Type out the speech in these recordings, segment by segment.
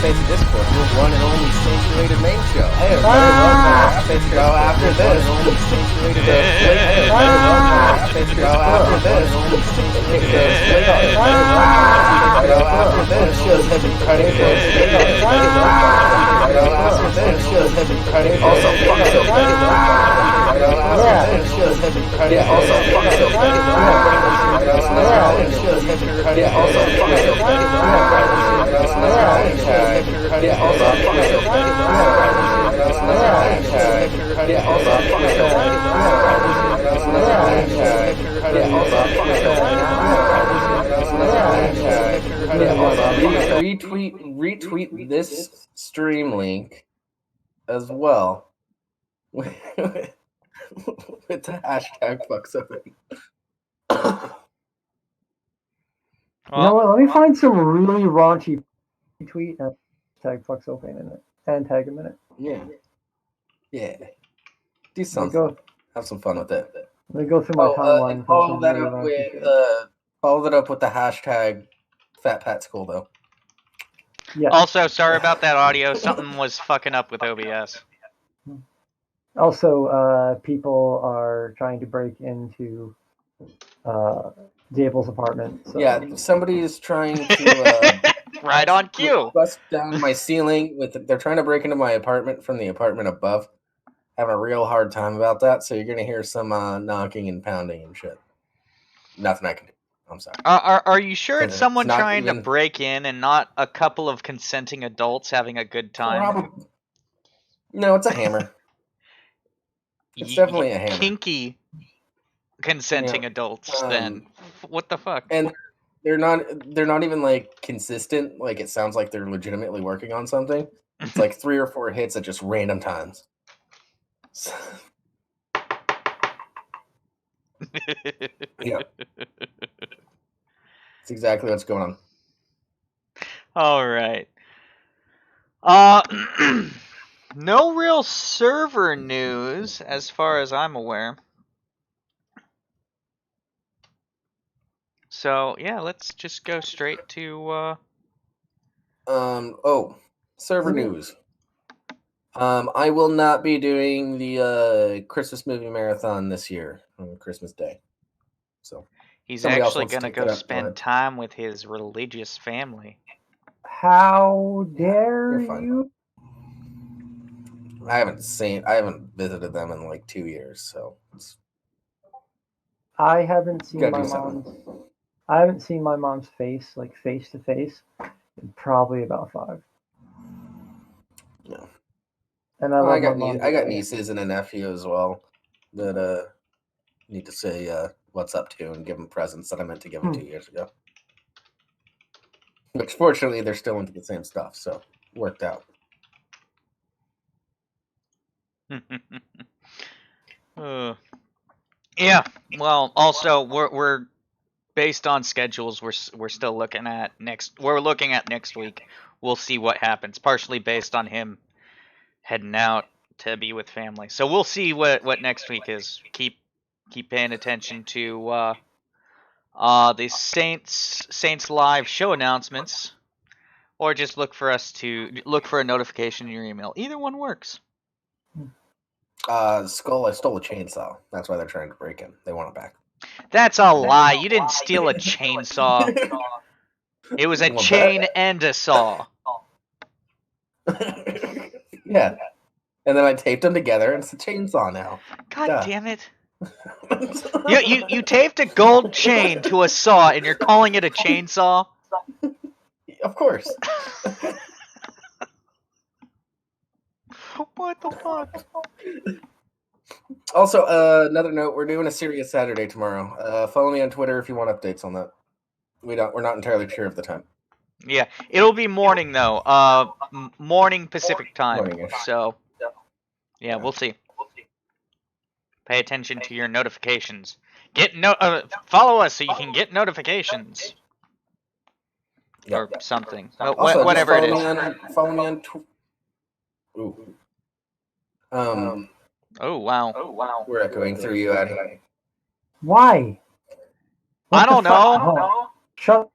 Face Discord, your one and only Saints-related main show. Hey, everybody, welcome to the show after this. Saints-related show after this. After this, shows have been cutting close. After this, shows have been cutting. Also, fuck so bad. After this, shows have been cutting. Also, fuck so bad. Shows have been cutting. Also, fuck so bad. Also, fuck so bad. Also, fuck so bad. Retweet this stream link as well with the hashtag fucksopen. You know what? Let me find some really raunchy tweet and tag fucksopen in it and tag him in it. Yeah. Do something. Have some fun with it. Let me go through my timeline. Follow that up with the hashtag Fat Pat's cool though. Yeah. Also, sorry about that audio. Something was fucking up with OBS. Also, people are trying to break into Dable's apartment. So. Yeah, somebody is trying to right on cue. Bust down my ceiling they're trying to break into my apartment from the apartment above. Having a real hard time about that, so you're gonna hear some knocking and pounding and shit. Nothing I can do. I'm sorry. Are you sure it's someone trying to break in and not a couple of consenting adults having a good time? No, it's a hammer. It's definitely a hammer. Kinky consenting adults. Then what the fuck? And they're not even like consistent. Like it sounds like they're legitimately working on something. It's like 3 or 4 hits at just random times. Yeah. That's exactly what's going on. All right. No real server news as far as I'm aware. So, yeah, let's just go straight to server news. I will not be doing the Christmas movie marathon this year on Christmas Day. So he's actually going to go spend time with his religious family. How dare you? I haven't visited them in like 2 years, so I haven't seen my mom's face, like face to face, in probably about 5. Yeah. And I got nieces and a nephew as well that need to say what's up to and give them presents that I meant to give them 2 years ago. Which fortunately they're still into the same stuff, so worked out. Yeah. Well, also we're based on schedules. We're still looking at next. We're looking at next week. We'll see what happens. Partially based on him heading out to be with family. So we'll see what next week is. Keep paying attention to the Saints Live show announcements, or just look for a notification in your email. Either one works. Skull, I stole a chainsaw. That's why they're trying to break in. They want it back. That's a lie. You didn't steal a chainsaw. It was a chain and a saw. Yeah. And then I taped them together, and it's a chainsaw now. God damn it. You taped a gold chain to a saw, and you're calling it a chainsaw? Of course. What the fuck? Also, another note, we're doing a Serious Saturday tomorrow. Follow me on Twitter if you want updates on that. We're not entirely sure of the time. Yeah, it'll be morning though. Morning Pacific time. Morning-ish. So, yeah, we'll see. Pay attention to your notifications. Follow us so you can get notifications. Or something. Also, whatever it is. Follow me on Ooh. Oh wow. We're echoing through you out here. Why? I don't know. Oh, shut.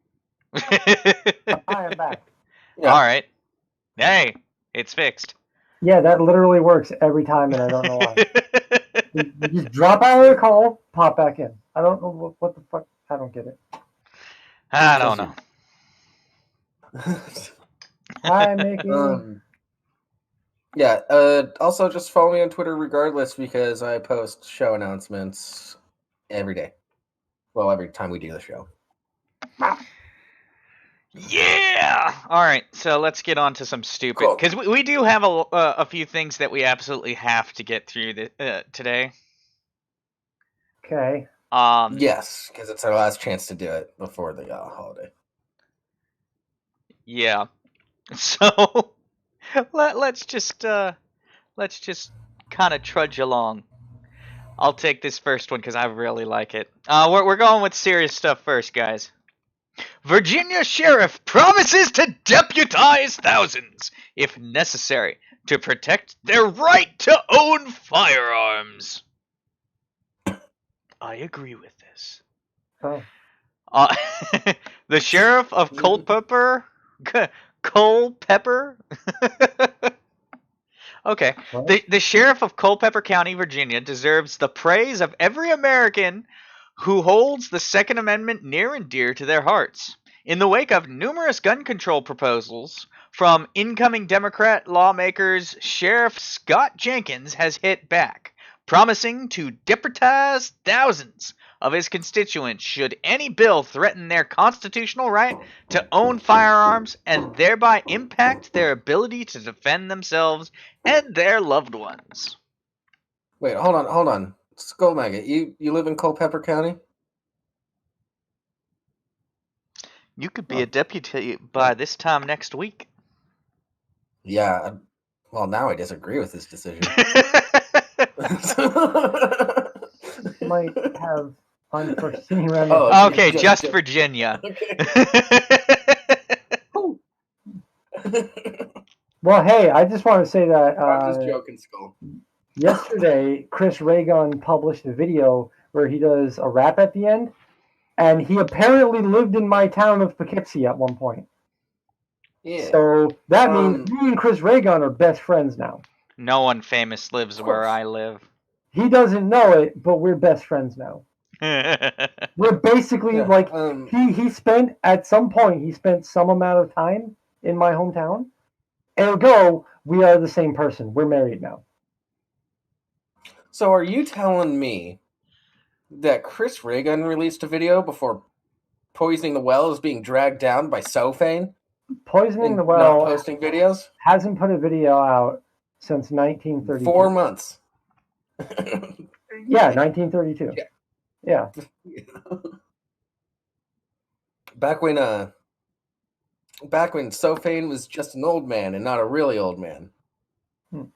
I am back. Yeah. All right. Hey, it's fixed. Yeah, that literally works every time, and I don't know why. You just drop out of the call, pop back in. I don't know what the fuck. I don't get it. I don't know. Hi, Mickey. Yeah. Also, just follow me on Twitter regardless because I post show announcements every day. Well, every time we do the show. Yeah. All right. So let's get on to some stupid Cool. because we do have a few things that we absolutely have to get through today. Okay. Yes, because it's our last chance to do it before the holiday. Yeah. So let's just kind of trudge along. I'll take this first one because I really like it. We're going with serious stuff first, guys. Virginia sheriff promises to deputize thousands, if necessary, to protect their right to own firearms. I agree with this. Oh. The sheriff of Culpeper. Okay. The sheriff of Culpeper County, Virginia, deserves the praise of every American who holds the Second Amendment near and dear to their hearts. In the wake of numerous gun control proposals from incoming Democrat lawmakers, Sheriff Scott Jenkins has hit back, promising to deputize thousands of his constituents should any bill threaten their constitutional right to own firearms and thereby impact their ability to defend themselves and their loved ones. Wait, hold on. Skull Maggot, you live in Culpeper County? You could be a deputy by this time next week. Yeah. Well, now I disagree with this decision. Might have unforeseen remedies. Okay, just Virginia. Well, hey, I just want to say that I'm just joking, Skull. Yesterday, Chris Reagan published a video where he does a rap at the end, and he apparently lived in my town of Poughkeepsie at one point. Yeah. So that means me and Chris Reagan are best friends now. No one famous lives where I live. He doesn't know it, but we're best friends now. We're basically like he spent at some point he spent some amount of time in my hometown. Ergo, we are the same person. We're married now. So are you telling me that Chris Reagan released a video before poisoning the well is being dragged down by Sophane? Poisoning the well not posting videos? Hasn't put a video out since 1932. 4 months. Yeah, 1932. Yeah. Back when Sophane was just an old man and not a really old man. In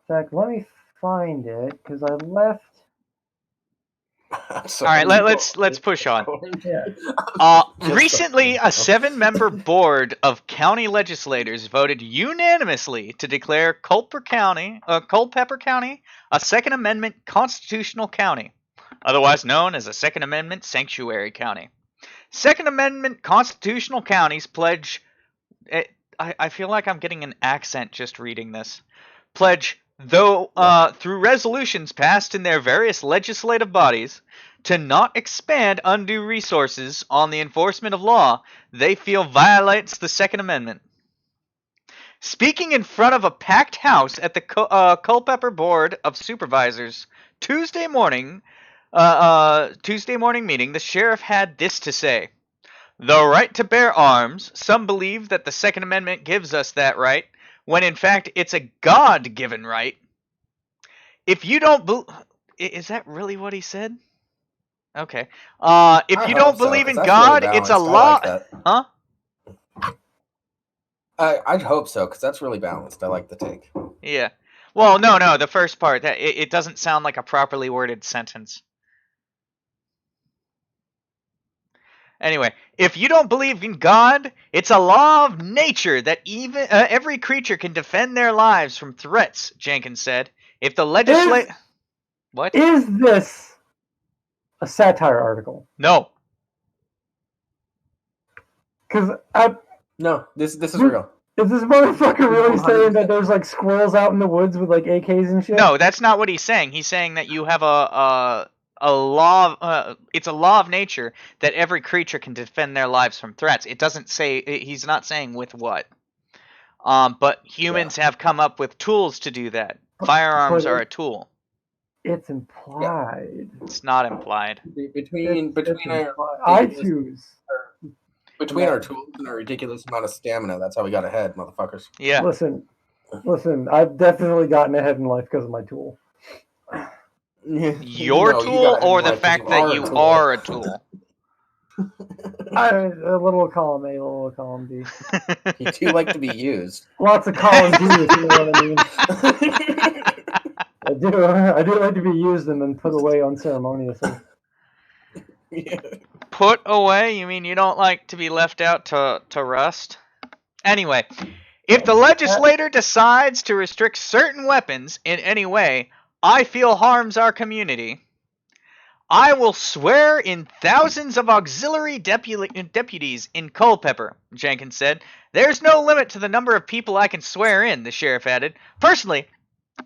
fact, let me find it because I left. All right, let's push on. Recently, a 7-member board of county legislators voted unanimously to declare Culpeper County a Second Amendment constitutional county, otherwise known as a Second Amendment sanctuary county. Second Amendment constitutional counties pledge. I feel like I'm getting an accent just reading this. Pledge, though through resolutions passed in their various legislative bodies, to not expand undue resources on the enforcement of law they feel violates the Second Amendment. Speaking in front of a packed house at the Culpeper Board of Supervisors Tuesday morning meeting, the sheriff had this to say: "The right to bear arms, some believe that the Second Amendment gives us that right, when in fact it's a God-given right. If you don't is that really what he said? Okay. If you don't believe in God, it's a law." Huh? I'd hope so, because that's really balanced. I like the take. Yeah. Well, no, the first part, that it doesn't sound like a properly worded sentence. Anyway, if you don't believe in God, it's a law of nature that even every creature can defend their lives from threats, Jenkins said. If the legislature... What? Is this a satire article? No. Because No, this is real. Is this motherfucker really saying that there's like squirrels out in the woods with like AKs and shit? No, that's not what he's saying. He's saying that you have a law. It's a law of nature that every creature can defend their lives from threats. It doesn't say. He's not saying with what. But humans have come up with tools to do that. Firearms are a tool. It's implied. It's not implied. Between our tools and our ridiculous amount of stamina, that's how we got ahead, motherfuckers. Yeah. Listen, I've definitely gotten ahead in life because of my tool. Your tool or the fact that you are a tool? A little column A, a little column B. You do like to be used. Lots of column B, if you know what I mean. I do like to be used and then put away unceremoniously. Yeah. Put away? You mean you don't like to be left out to rust? Anyway, if the legislator decides to restrict certain weapons in any way I feel harms our community, I will swear in thousands of auxiliary deputies in Culpeper, Jenkins said. There's no limit to the number of people I can swear in, the sheriff added. Personally,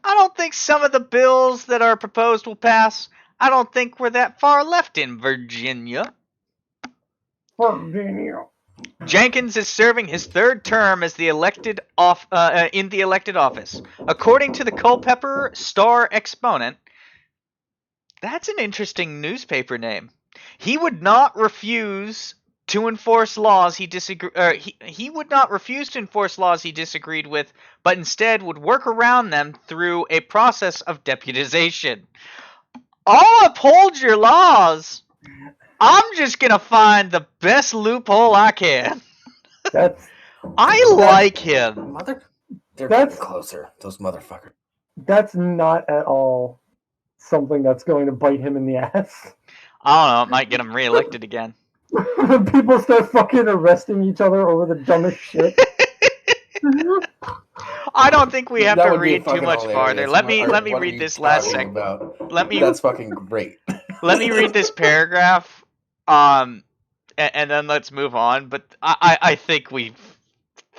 I don't think some of the bills that are proposed will pass. I don't think we're that far left in Virginia. Jenkins is serving his third term as the elected in the elected office. According to the Culpeper Star Exponent, that's an interesting newspaper name. He would not refuse to enforce laws he would not refuse to enforce laws he disagreed with, but instead would work around them through a process of deputization. I'll uphold your laws. I'm just gonna find the best loophole I can. I like him. They're getting closer, those motherfuckers. That's not at all something that's going to bite him in the ass. I don't know, it might get him reelected again. When people start fucking arresting each other over the dummest shit. I don't think we have to read too much farther. Let me read this last section. That's fucking great. Let me read this paragraph, and then let's move on. But I think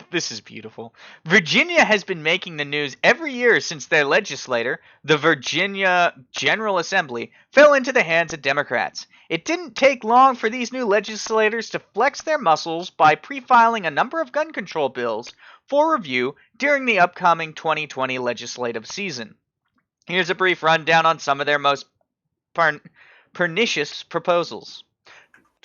this is beautiful. Virginia has been making the news every year since their legislator, the Virginia General Assembly, fell into the hands of Democrats. It didn't take long for these new legislators to flex their muscles by pre-filing a number of gun control bills for review during the upcoming 2020 legislative season. Here's a brief rundown on some of their most pernicious proposals.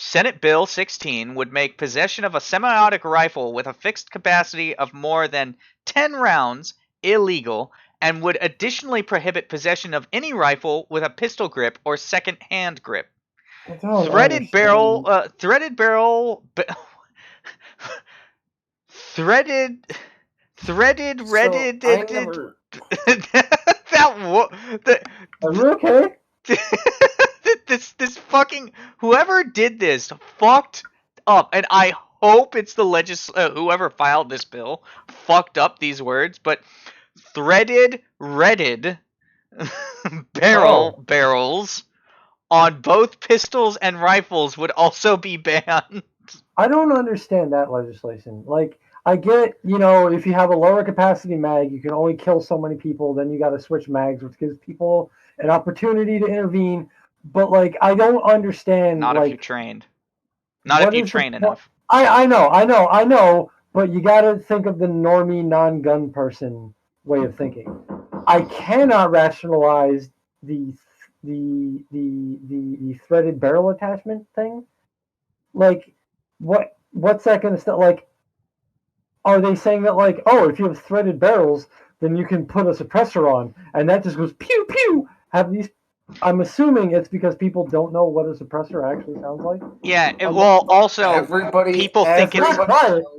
Senate Bill 16 would make possession of a semi-automatic rifle with a fixed capacity of more than 10 rounds illegal, and would additionally prohibit possession of any rifle with a pistol grip or second-hand grip. Threaded barrel. Are you okay? This fucking whoever did this fucked up, and I hope it's the whoever filed this bill fucked up these words, but threaded barrels on both pistols and rifles would also be banned. I don't understand that legislation. Like, I get, if you have a lower capacity mag, you can only kill so many people, then you got to switch mags, which gives people an opportunity to intervene. But, like, I don't understand. Not if you're trained. Not if you train enough. I know. But you got to think of the normie, non-gun person way of thinking. I cannot rationalize the threaded barrel attachment thing. Like, what's that going to start? Like, are they saying that, like, oh, if you have threaded barrels, then you can put a suppressor on, and that just goes pew pew? I'm assuming it's because people don't know what a suppressor actually sounds like. Yeah, also people think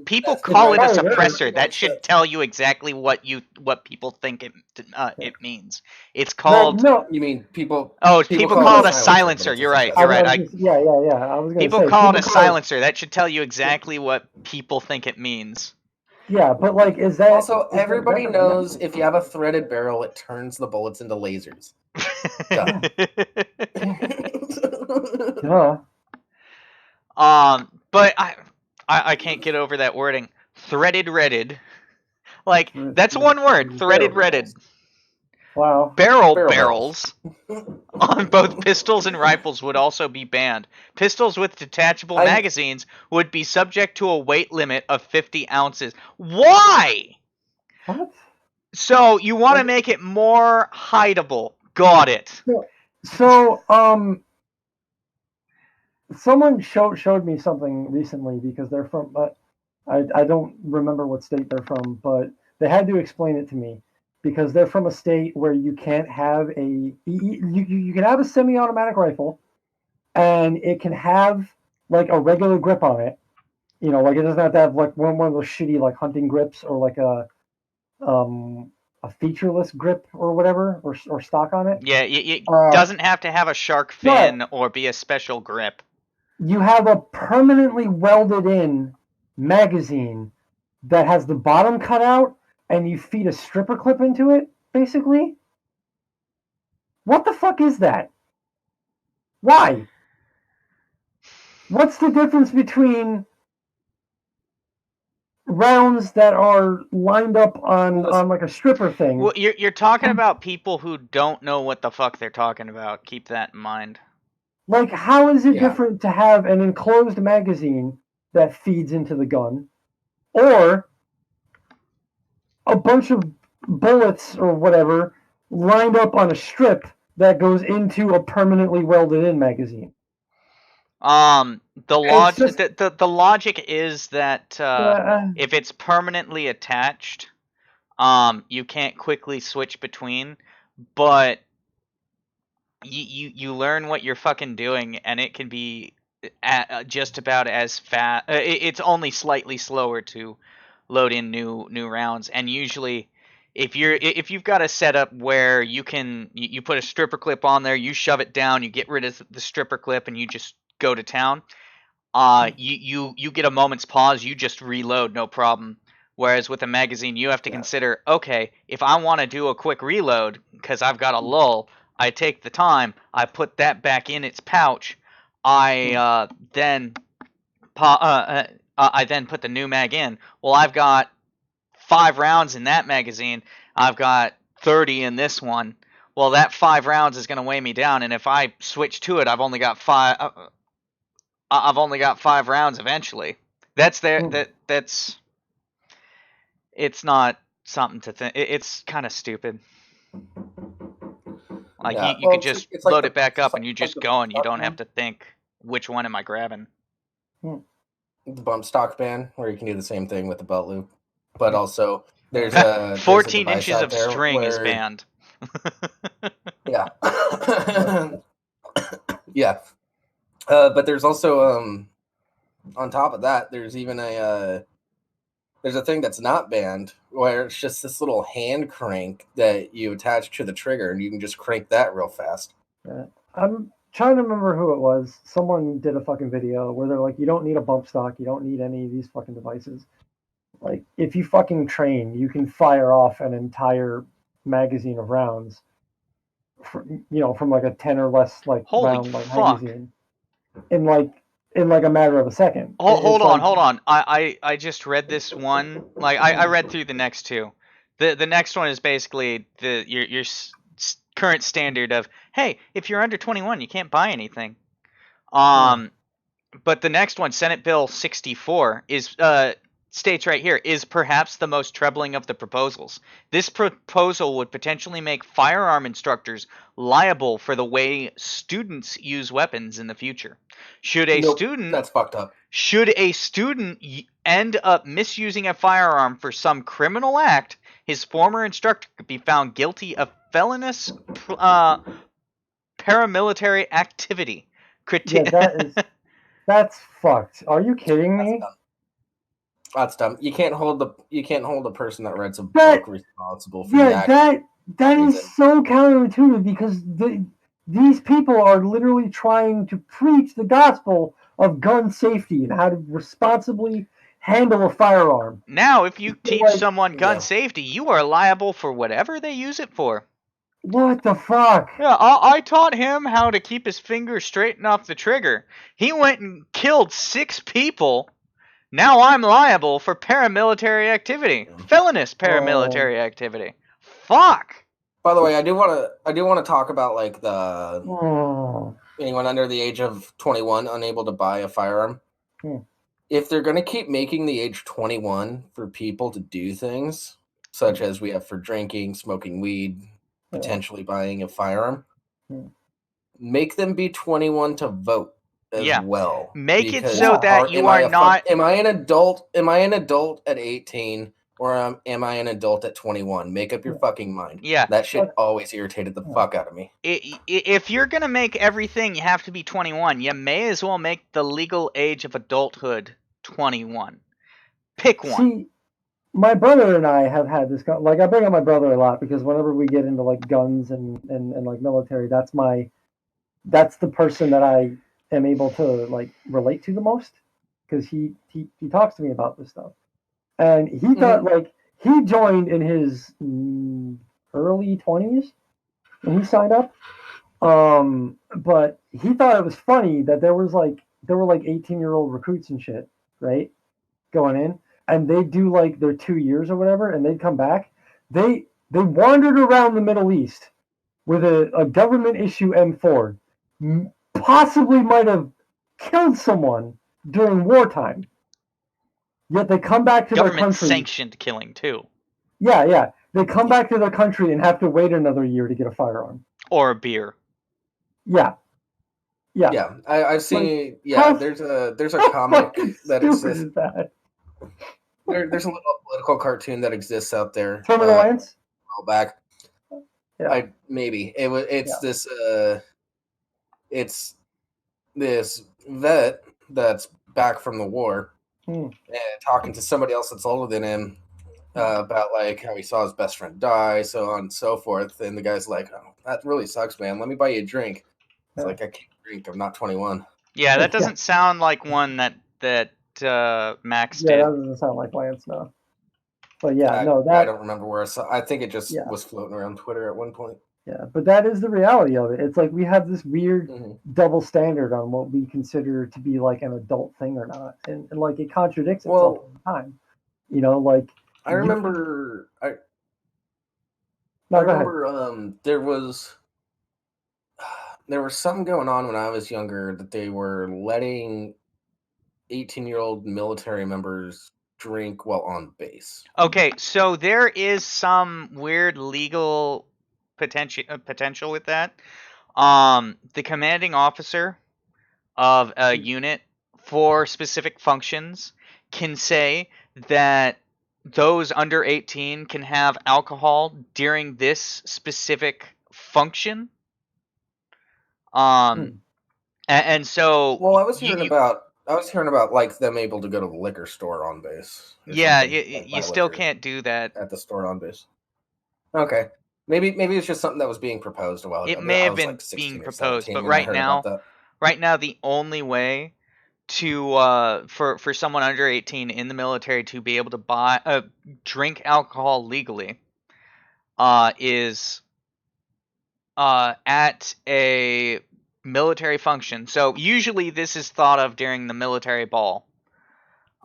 people call it a suppressor. That should tell you exactly what people think it means. It's called. No, you mean people? Oh, people call it a silencer. You're right. You're right. People call it a silencer. That should tell you exactly what people think it means. Yeah, but like, is that also everybody knows if you have a threaded barrel, it turns the bullets into lasers. Yeah. But I can't get over that wording. Threaded. Like, that's one word. Threaded redded. Wow. Barrels on both pistols and rifles would also be banned. Pistols with detachable magazines would be subject to a weight limit of 50 ounces. Why? What? So you want to make it more hideable. Got it. So someone showed me something recently because they're from, I don't remember what state they're from, but they had to explain it to me because they're from a state where you can't have you can have a semi-automatic rifle, and it can have like a regular grip on it. You know, like it doesn't have to have like one of those shitty like hunting grips or like a featureless grip or whatever or stock on it. Yeah, it doesn't have to have a shark fin or be a special grip. You have a permanently welded in magazine that has the bottom cut out and you feed a stripper clip into it, basically. What the fuck is that? Why? What's the difference between rounds that are lined up on like a stripper thing? Well, you're talking about people who don't know what the fuck they're talking about. Keep that in mind. Like, how is it different to have an enclosed magazine that feeds into the gun, or a bunch of bullets or whatever lined up on a strip that goes into a permanently welded in magazine? The logic is that if it's permanently attached, you can't quickly switch between, but you learn what you're fucking doing, and it can be just about as fast. It's only slightly slower to load in new rounds, and usually, if you've got a setup where you put a stripper clip on there, you shove it down, you get rid of the stripper clip, and you just go to town. You get a moment's pause, you just reload, no problem. Whereas with a magazine, you have to consider, okay, if I want to do a quick reload because I've got a lull, I take the time, I put that back in its pouch, I then put the new mag in. Well, I've got 5 rounds in that magazine, I've got 30 in this one. Well, that 5 rounds is going to weigh me down, and if I switch to it, I've only got 5 rounds eventually. That's it's not something to think. It's kind of stupid. Like you could just load it back up and you just go and you don't have to think which one am I grabbing. The bump stock ban, where you can do the same thing with the belt loop, but also there's 14 inches of string is banned. Yeah. Yeah. But there's also on top of that, there's even there's a thing that's not banned where it's just this little hand crank that you attach to the trigger and you can just crank that real fast. I'm trying to remember who it was. Someone did a fucking video where they're like, you don't need a bump stock, you don't need any of these fucking devices. Like, if you fucking train, you can fire off an entire magazine of rounds, from like a 10 or less round magazine in a matter of a second. Hold on. I just read this one. Like, I read through the next two. The next one is basically your current standard of, hey, if you're under 21, you can't buy anything. But the next one, Senate Bill 64, is states right here, is perhaps the most troubling of the proposals. This proposal would potentially make firearm instructors liable for the way students use weapons in the future. That's fucked up. Should a student end up misusing a firearm for some criminal act, his former instructor could be found guilty of felonious paramilitary activity. That's fucked. Are you kidding me? That's dumb. You can't hold a person that writes a book responsible for that is so counterintuitive, because these people are literally trying to preach the gospel of gun safety and how to responsibly handle a firearm. Now, if you teach someone gun safety, you are liable for whatever they use it for. What the fuck? Yeah, I taught him how to keep his finger straight off the trigger. He went and killed 6 people. Now I'm liable for paramilitary activity, felonious paramilitary activity. Fuck. By the way, I do want to talk about like the anyone under the age of 21 unable to buy a firearm. If they're going to keep making the age 21 for people to do things such as we have for drinking, smoking weed, potentially buying a firearm, make them be 21 to vote as well. Make it so that you are not. Am I an adult? Am I an adult at 18 or am I an adult at 21? Make up your fucking mind. Yeah, that shit always irritated the fuck out of me. If you're gonna make everything, you have to be 21. You may as well make the legal age of adulthood 21. Pick one. See, my brother and I have had this. Like, I bring up my brother a lot because whenever we get into like guns and like military, that's the person that I am able to like relate to the most because he talks to me about this stuff, and he thought like he joined in his early 20s when he signed up, but he thought it was funny that there were like 18-year-old recruits and shit, right, going in, and they'd do like their 2 years or whatever, and they'd come back. They wandered around the Middle East with a government issue M4. Possibly might have killed someone during wartime. Yet they come back to their country. Government-sanctioned killing, too. Yeah. They come back to their country and have to wait another year to get a firearm. Or a beer. Yeah. I've seen. There's a comic that exists. There's a little political cartoon that exists out there. Terminal Lance? A while back. Yeah. It's this vet that's back from the war and talking to somebody else that's older than him about like how he saw his best friend die, so on and so forth. And the guy's like, "Oh, that really sucks, man. Let me buy you a drink." It's like, I can't drink. I'm not 21. Yeah, that doesn't sound like one that Max did. Yeah, that doesn't sound like Lance, no. But I don't remember where I saw. I think it just was floating around Twitter at one point. Yeah, but that is the reality of it. It's like we have this weird double standard on what we consider to be like an adult thing or not, and like it contradicts itself all the time. You know, like I remember. There was something going on when I was younger that they were letting 18-year-old military members drink while on base. Okay, so there is some weird legal potential with that. The commanding officer of a unit for specific functions can say that those under 18 can have alcohol during this specific function. And so I was hearing about like them able to go to the liquor store on base. Yeah, you still can't do that at the store on base. Okay. Maybe it's just something that was being proposed a while ago. It may have been being proposed, but right now the only way to for someone under 18 in the military to be able to drink alcohol legally is at a military function. So usually this is thought of during the military ball.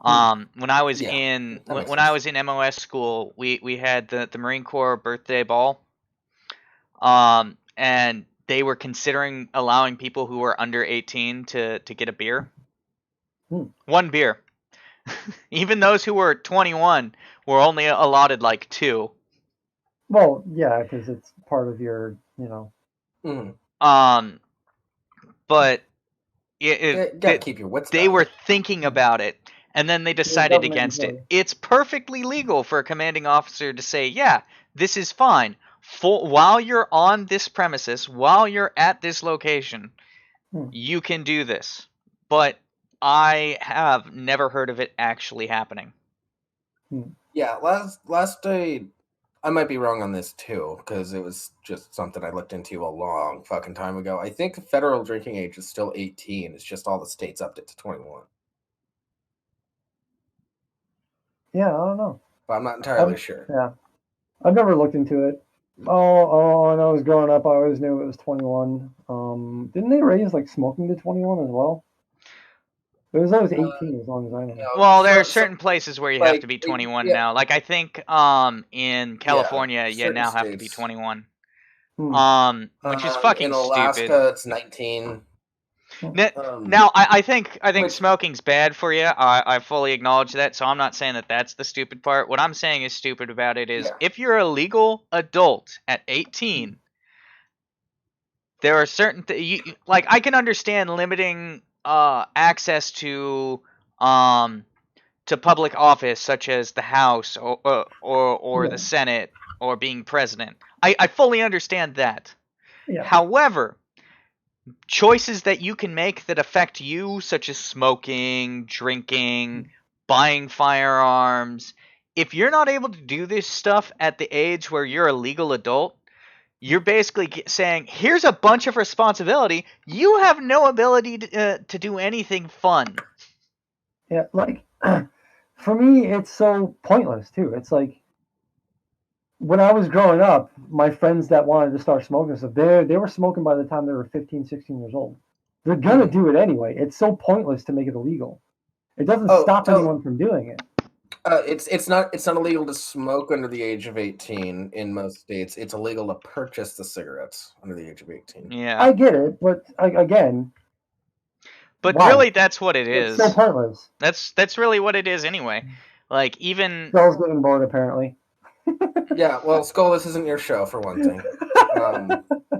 When I was in MOS school, we had the Marine Corps birthday ball. And they were considering allowing people who were under 18 to get a beer. One beer. Even those who were 21 were only allotted like 2. Well, yeah, because it's part of your, But gotta keep your wits. They were thinking about it, and then they decided against it. It's perfectly legal for a commanding officer to say, "Yeah, this is fine. While you're on this premises, while you're at this location, you can do this." But I have never heard of it actually happening. Yeah, last day, I might be wrong on this too, because it was just something I looked into a long fucking time ago. I think the federal drinking age is still 18. It's just all the states upped it to 21. Yeah, I don't know. But I'm not entirely sure. Yeah. I've never looked into it. Oh, I know, growing up, I always knew it was 21. Didn't they raise like smoking to 21 as well? It was always 18 as long as I know. Well, there are certain places where you have to be 21 now. Like I think in California you now have to be 21. Which is fucking in Alaska, stupid. it's 19. Now, I think smoking's bad for you. I fully acknowledge that, so I'm not saying that that's the stupid part. What I'm saying is stupid about it is if you're a legal adult at 18, there are certain like I can understand limiting access to public office such as the House or the Senate or being president. I fully understand that. Yeah. However, choices that you can make that affect you, such as smoking, drinking, buying firearms, if you're not able to do this stuff at the age where you're a legal adult, you're basically saying, here's a bunch of responsibility. You have no ability to do anything fun. Yeah, like, for me, it's so pointless, too. It's like, when I was growing up, my friends that wanted to start smoking stuff, they were smoking by the time they were 15, 16 years old. They're going to do it anyway. It's so pointless to make it illegal. It doesn't stop anyone from doing it. It's not illegal to smoke under the age of 18 in most states. It's illegal to purchase the cigarettes under the age of 18. Yeah, I get it, but again. But really, that's what it is. It's so pointless. That's really what it is anyway. Like even. Skull's getting bored apparently. Yeah, well, Skull, this isn't your show for one thing.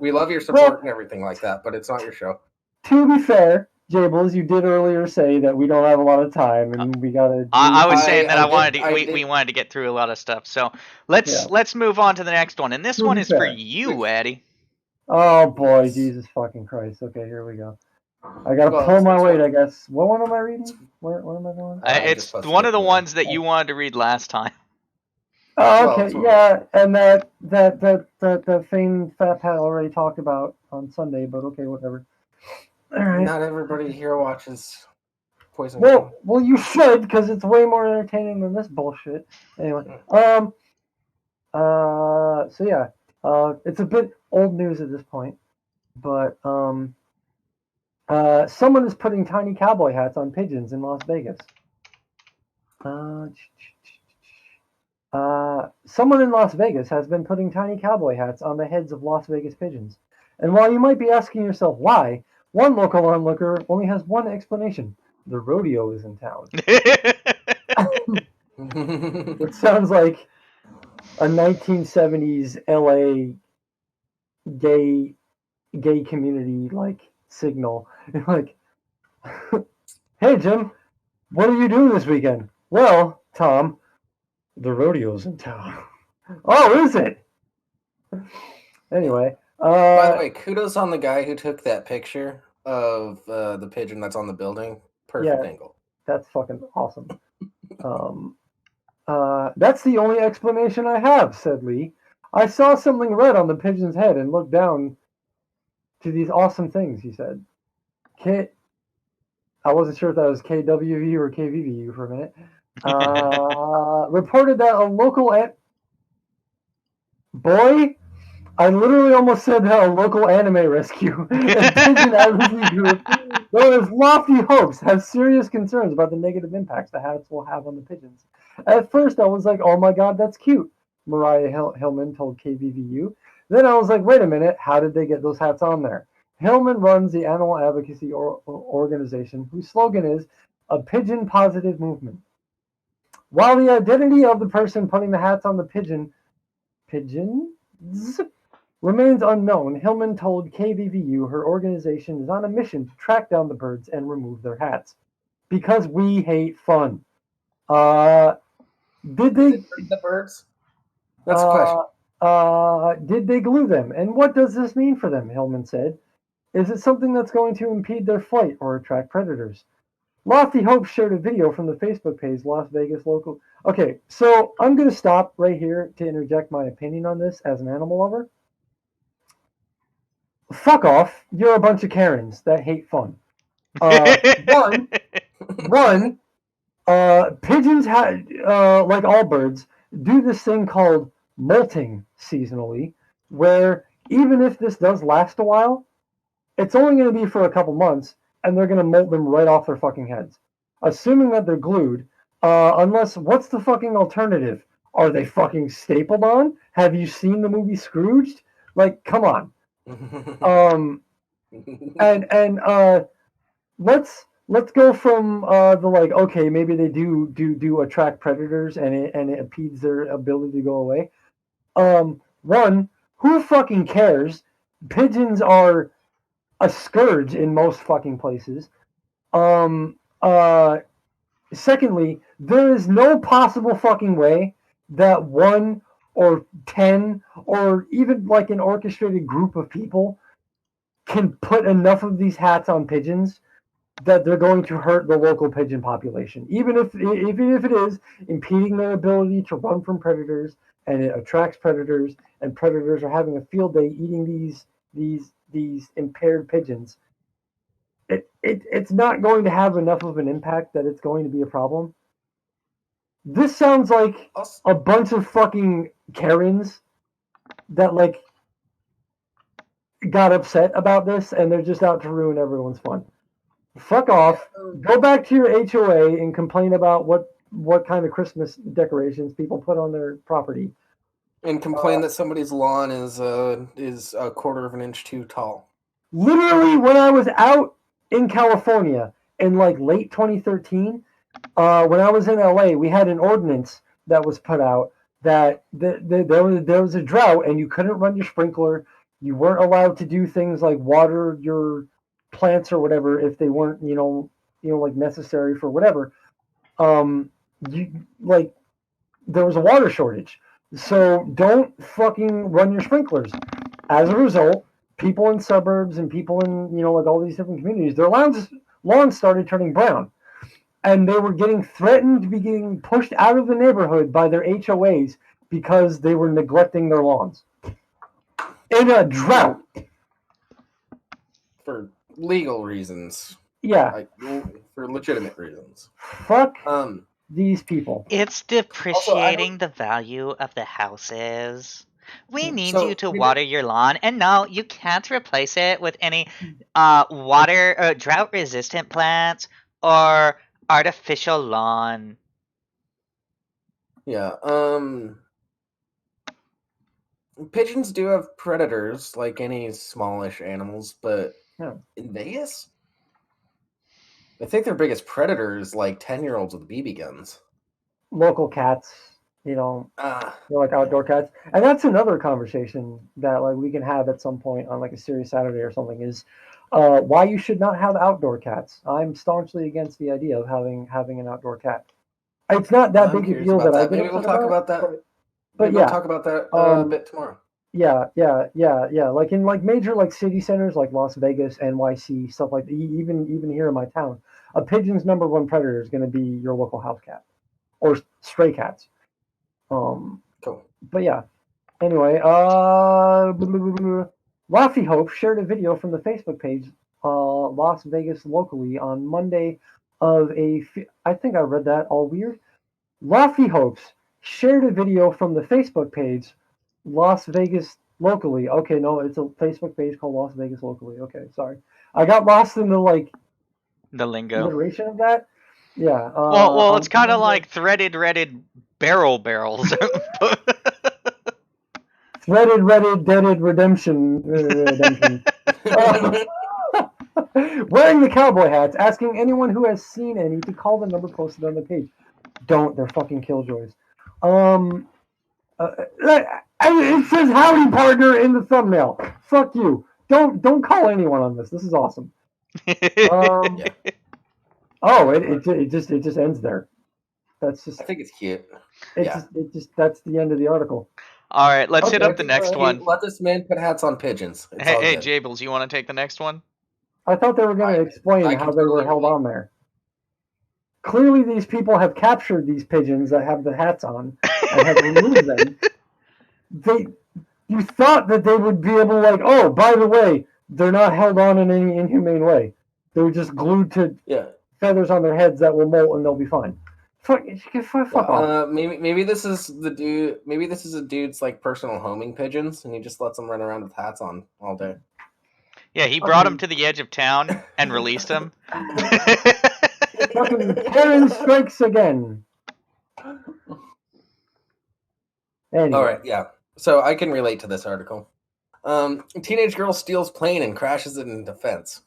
We love your support and everything like that, but it's not your show. To be fair, Jables, you did earlier say that we don't have a lot of time and we gotta. I was saying that we wanted to get through a lot of stuff, so let's move on to the next one, and this one is for you, Addy. Oh boy, Jesus fucking Christ! Okay, here we go. I gotta pull my weight, I guess. What one am I reading? Where am I going? It's one of the ones that you wanted to read last time. Oh, okay, yeah, and that famed Fat Pat already talked about on Sunday, but okay, whatever. All right. Not everybody here watches Poison. Well, you should, because it's way more entertaining than this bullshit. Anyway, so yeah, it's a bit old news at this point, but someone is putting tiny cowboy hats on pigeons in Las Vegas. Someone in Las Vegas has been putting tiny cowboy hats on the heads of Las Vegas pigeons. And while you might be asking yourself why, one local onlooker only has one explanation. The rodeo is in town. It sounds like a 1970s LA gay community like signal. Like, hey Jim, what are you doing this weekend? Well, Tom, the rodeo's in town. Oh, is it? Anyway. By the way, kudos on the guy who took that picture of the pigeon that's on the building. Perfect angle. That's fucking awesome. That's the only explanation I have, said Lee. I saw something red on the pigeon's head and looked down to these awesome things, he said. I wasn't sure if that was KWV or KVVU for a minute. Reported that a local Boy, I literally almost said that a local anime rescue and pigeon advocacy group known as Lofty Hopes have serious concerns about the negative impacts the hats will have on the pigeons. At first, I was like, oh my god, that's cute, Mariah Hillman told KVVU. Then I was like, wait a minute, how did they get those hats on there? Hillman runs the animal advocacy organization whose slogan is a pigeon positive movement. While the identity of the person putting the hats on the pigeons remains unknown, Hillman told KVVU her organization is on a mission to track down the birds and remove their hats. Because we hate fun. Did they the birds? That's the question. Did they glue them? And what does this mean for them? Hillman said. Is it something that's going to impede their flight or attract predators? Lofty Hope shared a video from the Facebook page Las Vegas Local. Okay, so I'm going to stop right here to interject my opinion on this as an animal lover. Fuck off. You're a bunch of Karens that hate fun. One, pigeons, like all birds, do this thing called molting seasonally, where even if this does last a while, it's only going to be for a couple months, and they're gonna molt them right off their fucking heads. Assuming that they're glued, unless what's the fucking alternative? Are they fucking stapled on? Have you seen the movie Scrooged? Like, come on. And let's go from the like, okay, maybe they do attract predators and it impedes their ability to go away. One, who fucking cares? Pigeons are a scourge in most fucking places. Secondly, there is no possible fucking way that 1 or 10 or even like an orchestrated group of people can put enough of these hats on pigeons that they're going to hurt the local pigeon population, even if it is impeding their ability to run from predators, and it attracts predators, and predators are having a field day eating these impaired pigeons. It's not going to have enough of an impact that it's going to be a problem. This sounds like a bunch of fucking Karens that like got upset about this, and they're just out to ruin everyone's fun. Fuck off. Go back to your HOA and complain about what kind of Christmas decorations people put on their property. And complain that somebody's lawn is a quarter of an inch too tall. Literally, when I was out in California in like late 2013, when I was in LA, we had an ordinance that was put out that there was a drought and you couldn't run your sprinkler. You weren't allowed to do things like water your plants or whatever if they weren't, like necessary for whatever. There was a water shortage. So don't fucking run your sprinklers. As a result, people in suburbs and people in, like all these different communities, their lawns started turning brown. And they were getting threatened to be getting pushed out of the neighborhood by their HOAs because they were neglecting their lawns. In a drought. For legal reasons. Yeah. Like, for legitimate reasons. Fuck these people. It's depreciating the value of the houses. We need you to water your lawn, and no, you can't replace it with any drought-resistant plants or artificial lawn. Yeah. Pigeons do have predators, like any smallish animals, but in Vegas, I think their biggest predator is like 10-year-olds with BB guns. Local cats, like outdoor cats. And that's another conversation that like we can have at some point on like a serious Saturday or something is why you should not have outdoor cats. I'm staunchly against the idea of having an outdoor cat. It's not that big a deal that I maybe we'll talk about that. But yeah, we'll talk about that a bit tomorrow. Yeah. Like in like major like city centers like Las Vegas, NYC, stuff like that. Even here in my town, a pigeon's number one predator is going to be your local house cat or stray cats. Cool. But yeah. Anyway, Laffy Hope shared a video from the Facebook page, Las Vegas locally on Monday of I think I read that all weird. Laffy Hopes shared a video from the Facebook page, Las Vegas locally. Okay, no, it's a Facebook page called Las Vegas locally. Okay, sorry. I got lost in the lingo iteration of that. Yeah. Well, it's kind of like threaded barrels. Threaded, deaded, redemption. Wearing the cowboy hats, asking anyone who has seen any to call the number posted on the page. Don't, they're fucking killjoys. It says howdy partner in the thumbnail. Fuck you. Don't call anyone on this. This is awesome. Oh, it just ends there. That's just. I think it's cute. That's the end of the article. All right, let's hit up the next one. Let this man put hats on pigeons. Hey, Jables, you want to take the next one? I thought they were going to explain how they were held on there. Clearly, these people have captured these pigeons that have the hats on and have removed them. You thought that they would be able to, like, oh, by the way, they're not held on in any inhumane way. They were just glued to feathers on their heads that will molt and they'll be fine. Fuck off. Maybe this is the dude. Maybe this is a dude's like personal homing pigeons, and he just lets them run around with hats on all day. Yeah, he brought him to the edge of town and released him. Fucking Karen strikes again. Anyway. All right, yeah. So I can relate to this article. Teenage girl steals plane and crashes it into fence.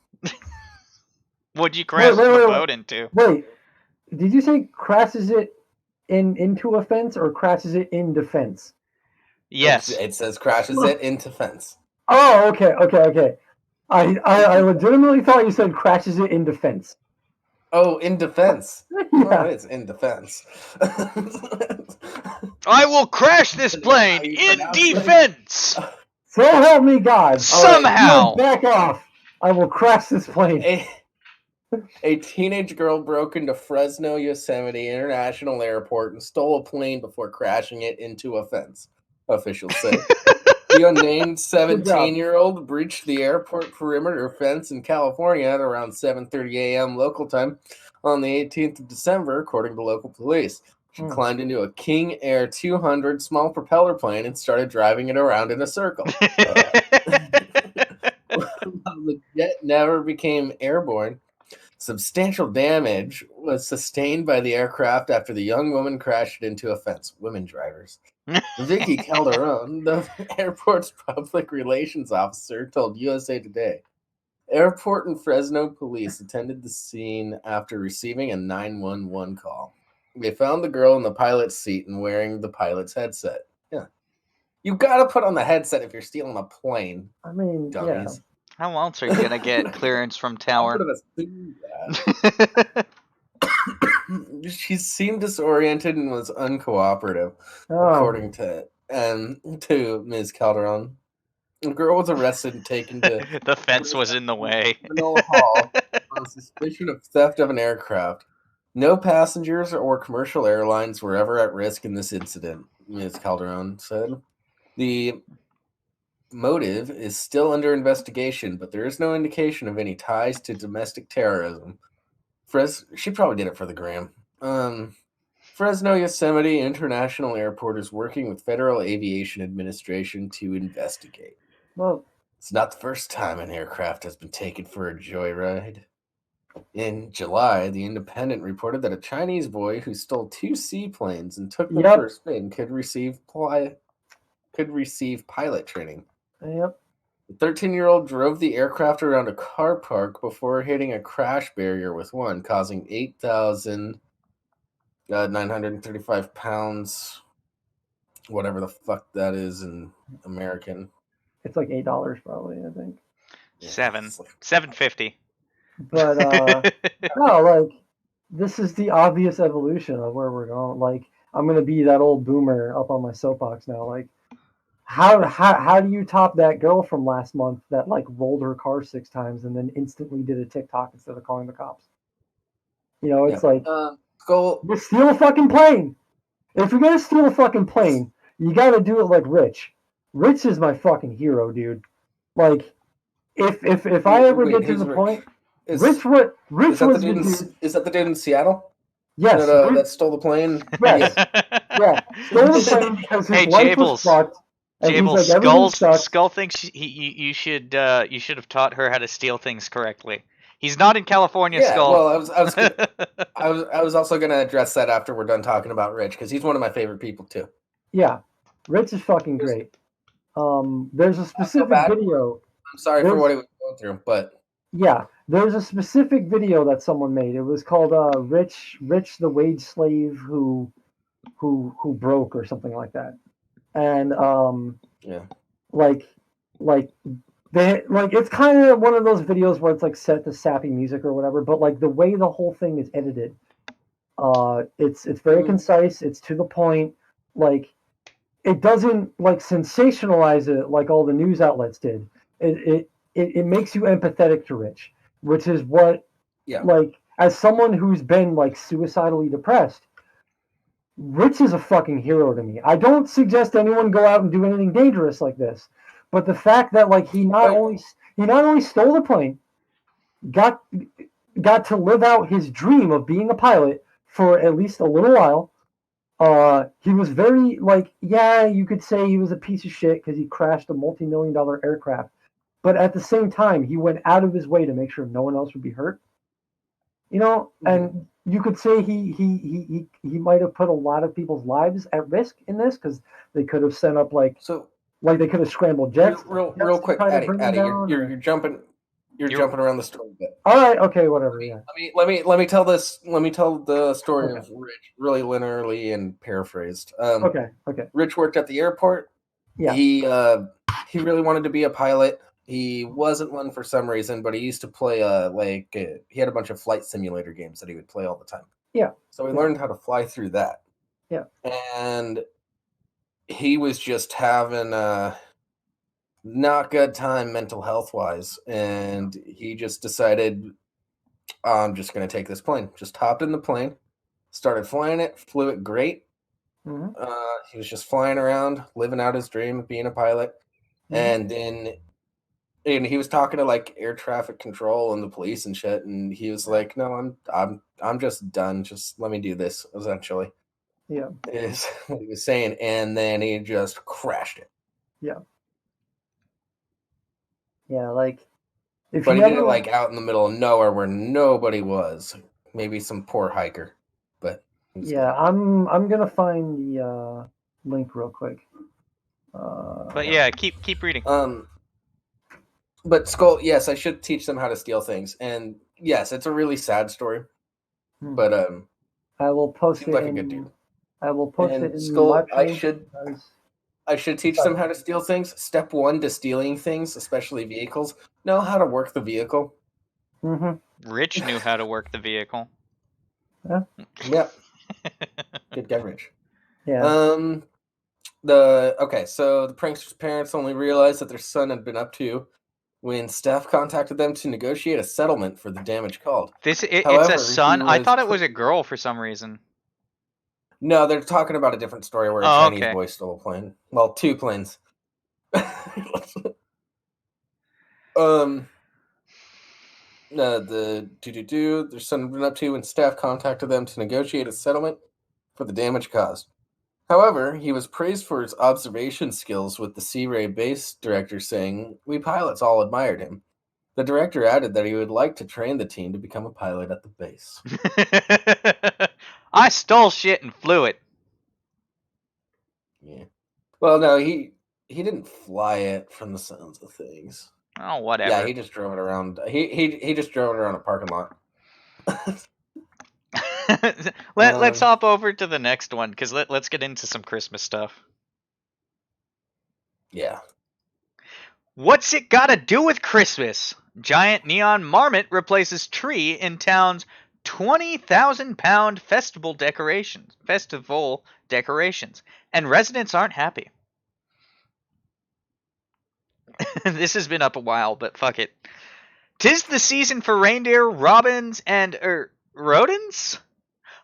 What'd you crash the boat into? Wait, did you say crashes it into a fence or crashes it in defense? Yes. It says crashes it into fence. Oh, okay. I legitimately thought you said crashes it in defense. Oh, in defense. Yeah. No, it's in defense. I will crash this plane in defense. So help me God. Somehow. Back off. I will crash this plane. A teenage girl broke into Fresno Yosemite International Airport and stole a plane before crashing it into a fence, officials say. The unnamed 17-year-old breached the airport perimeter fence in California at around 7:30 a.m. local time on the 18th of December, according to local police. She climbed into a King Air 200 small propeller plane and started driving it around in a circle. The jet never became airborne. Substantial damage was sustained by the aircraft after the young woman crashed into a fence. Women drivers. Vicky Calderon, the airport's public relations officer, told USA Today. Airport and Fresno police attended the scene after receiving a 911 call. They found the girl in the pilot's seat and wearing the pilot's headset. Yeah. You gotta put on the headset if you're stealing a plane. I mean, dummies. Yeah. How else are you gonna get clearance from Tower? She seemed disoriented and was uncooperative, according to Ms. Calderon. The girl was arrested and taken to the fence was in the way. Manoa Hall on suspicion of theft of an aircraft. No passengers or commercial airlines were ever at risk in this incident, Ms. Calderon said. The motive is still under investigation, but there is no indication of any ties to domestic terrorism. She probably did it for the gram. Fresno Yosemite International Airport is working with Federal Aviation Administration to investigate. Well, it's not the first time an aircraft has been taken for a joyride. In July, The Independent reported that a Chinese boy who stole 2 seaplanes and took them for a spin could receive pilot training. Yep. The 13-year-old drove the aircraft around a car park before hitting a crash barrier with one, causing 8,935 pounds, whatever the fuck that is in American. It's like $8 probably, I think. $7.50. But no, like this is the obvious evolution of where we're going. Like I'm gonna be that old boomer up on my soapbox now. Like how do you top that girl from last month that like rolled her car 6 times and then instantly did a TikTok instead of calling the cops? You know, it's like steal a fucking plane. If you're gonna steal a fucking plane, you gotta do it like Rich. Rich is my fucking hero, dude. Like if I ever get to the point. Rich was is that the dude in Seattle? Yes. That stole the plane? Yes. Yeah. Stole the plane because his life was fucked. Jables, Skull thinks you should have taught her how to steal things correctly. He's not in California, Skull. Well, I was also gonna address that after we're done talking about Rich, because he's one of my favorite people too. Yeah. Rich is fucking great. There's a specific video. I'm sorry for what he was going through, but yeah, there's a specific video that someone made. It was called Rich the Wage Slave who broke or something like that. And it's kind of one of those videos where it's like set to sappy music or whatever, but like the way the whole thing is edited, it's very concise, it's to the point, like it doesn't like sensationalize it like all the news outlets did. It makes you empathetic to Rich, which is what, like, as someone who's been like suicidally depressed, Rich is a fucking hero to me. I don't suggest anyone go out and do anything dangerous like this, but the fact that like he not only stole the plane, got to live out his dream of being a pilot for at least a little while. He was very like, you could say he was a piece of shit because he crashed a multi-million-dollar aircraft. but at the same time, he went out of his way to make sure no one else would be hurt. And you could say he might have put a lot of people's lives at risk in this because they could have sent up like they could have scrambled jets. Real quick, Addy, you're jumping around the story a bit. All right, okay, whatever. Yeah. Let me tell this. Let me tell the story of Rich really linearly and paraphrased. Okay. Rich worked at the airport. Yeah. He really wanted to be a pilot. He wasn't one for some reason, but he used to play he had a bunch of flight simulator games that he would play all the time. Yeah. So he learned how to fly through that. Yeah. And he was just having not good time mental health wise, and he just decided, I'm just going to take this plane. Just hopped in the plane, started flying it, flew it great. Mm-hmm. He was just flying around, living out his dream of being a pilot. Mm-hmm. And he was talking to like air traffic control and the police and shit, and he was like, "No, I'm just done. Just let me do this." Essentially, yeah, is what he was saying, and then he just crashed it. Yeah, like he did it like out in the middle of nowhere where nobody was. Maybe some poor hiker, but yeah, I'm gonna find the link real quick. But yeah, keep reading. But Skull, yes, I should teach them how to steal things, and yes, it's a really sad story. But I will post it. Like a good dude. I will post it in Skull. I should teach them how to steal things. Step 1 to stealing things, especially vehicles: know how to work the vehicle. Mm-hmm. Rich knew how to work the vehicle. Yeah. Yep. Good guy, Rich. Yeah. So the prankster's parents only realized that their son had been up to when staff contacted them to negotiate a settlement for the damage caused. It's a son? I thought it was a girl for some reason. No, they're talking about a different story where a Chinese boy stole a plane. Well, 2 planes. Their son had been up to when staff contacted them to negotiate a settlement for the damage caused. However, he was praised for his observation skills, with the Sea Ray base director saying, "We pilots all admired him." The director added that he would like to train the team to become a pilot at the base. I stole shit and flew it. Yeah. Well, no, he didn't fly it from the sounds of things. Oh, whatever. Yeah, he just drove it around. He just drove it around a parking lot. Let's hop over to the next one, because let's get into some Christmas stuff. Yeah. What's it got to do with Christmas? Giant neon marmot replaces tree in town's 20,000-pound festival decorations, and residents aren't happy. This has been up a while, but fuck it. 'Tis the season for reindeer, robins, and rodents?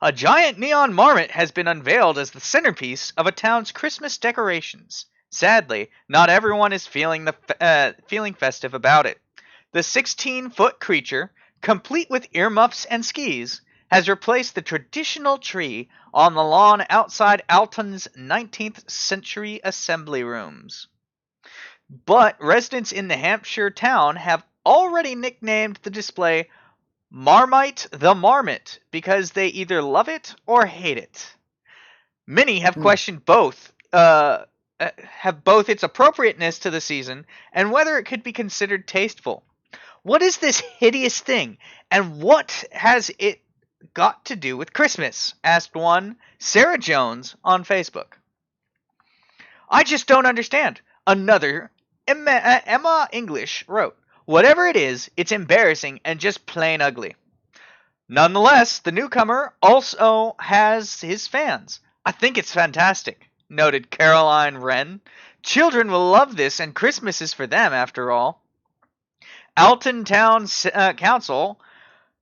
A giant neon marmot has been unveiled as the centerpiece of a town's Christmas decorations. Sadly, not everyone is feeling festive about it. The 16-foot creature, complete with earmuffs and skis, has replaced the traditional tree on the lawn outside Alton's 19th century assembly rooms. But residents in the Hampshire town have already nicknamed the display Marmite the Marmot because they either love it or hate it. Many have questioned both its appropriateness to the season and whether it could be considered tasteful. What is this hideous thing, and what has it got to do with Christmas? Asked one, Sarah Jones, on Facebook. I just don't understand. Another, Emma English, wrote, whatever it is, it's embarrassing and just plain ugly. Nonetheless, the newcomer also has his fans. I think it's fantastic, noted Caroline Wren. Children will love this, and Christmas is for them, after all. Alton Town Council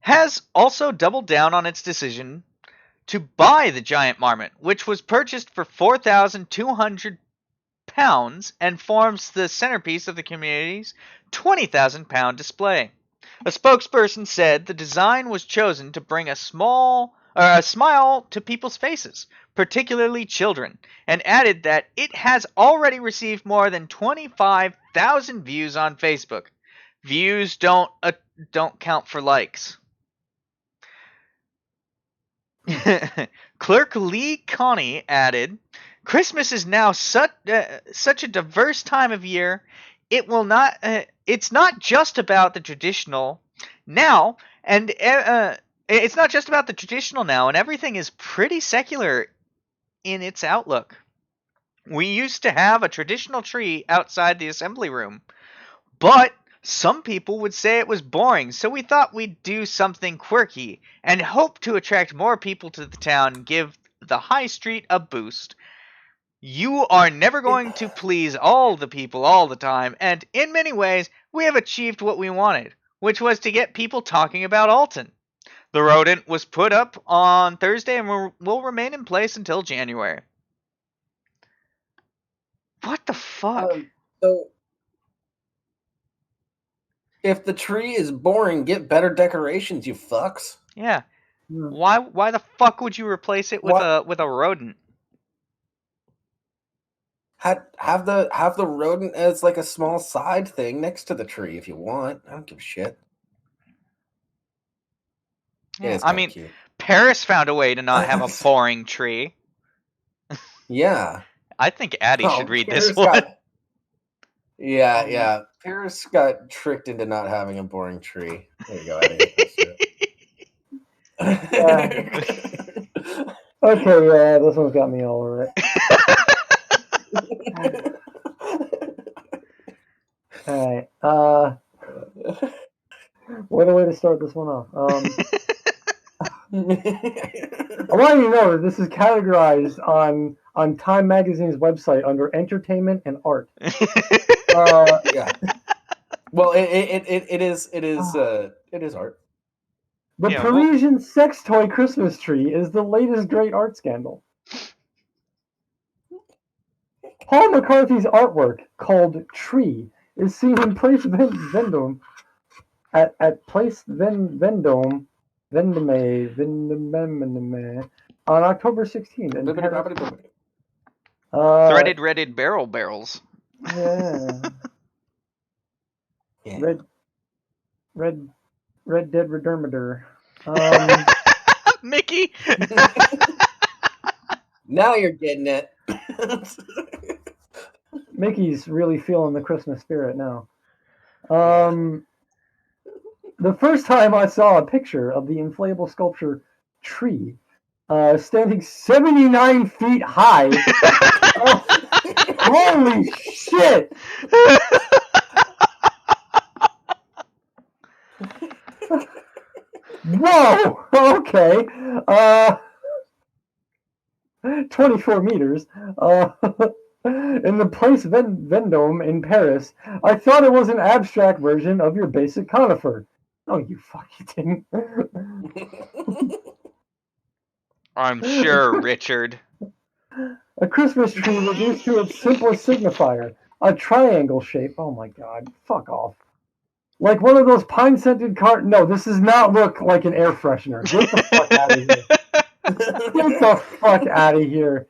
has also doubled down on its decision to buy the giant marmot, which was purchased for £4,200 and forms the centerpiece of the community's 20,000-pound display. A spokesperson said the design was chosen to bring a small smile to people's faces, particularly children, and added that it has already received more than 25,000 views on Facebook. Views don't count for likes. Clerk Lee Connie added, "Christmas is now such a diverse time of year. It will not. It's not just about the traditional now, and it's not just about the traditional now, and everything is pretty secular in its outlook. We used to have a traditional tree outside the assembly room, but some people would say it was boring, so we thought we'd do something quirky and hope to attract more people to the town and give the high street a boost. You are never going to please all the people all the time, and in many ways, we have achieved what we wanted, which was to get people talking about Alton. The rodent was put up on Thursday and will remain in place until January." What the fuck? So, if the tree is boring, get better decorations, you fucks. Yeah. Why the fuck would you replace it with a rodent? Have the rodent as like a small side thing next to the tree if you want. I don't give a shit. Yeah, I mean, cute. Paris found a way to not have a boring tree. Yeah. I think Addie should read this one. Yeah. Paris got tricked into not having a boring tree. There you go, Addie. Okay, yeah, this one's got me all over it. All right. What a way to start this one off. I want you to know that this is categorized on Time Magazine's website under entertainment and art. Yeah. Well, it is art. The Parisian sex toy Christmas tree is the latest great art scandal. Paul McCarthy's artwork, called Tree, is seen in Place Vendôme at Place Vendôme on October 16th. Threaded Redded barrels. Yeah. Red Dead Redemptor. Mickey. Now you're getting it. Mickey's really feeling the Christmas spirit now. The first time I saw a picture of the inflatable sculpture Tree, standing 79 feet high. Holy shit! Whoa! Okay. 24 meters. In the Place Vendôme in Paris, I thought it was an abstract version of your basic conifer. Oh, you fucking didn't. I'm sure, Richard. A Christmas tree reduced to its simplest signifier, a triangle shape. Oh my god, fuck off. Like one of those pine-scented No, this does not look like an air freshener. Get the fuck out of here. Get the fuck out of here.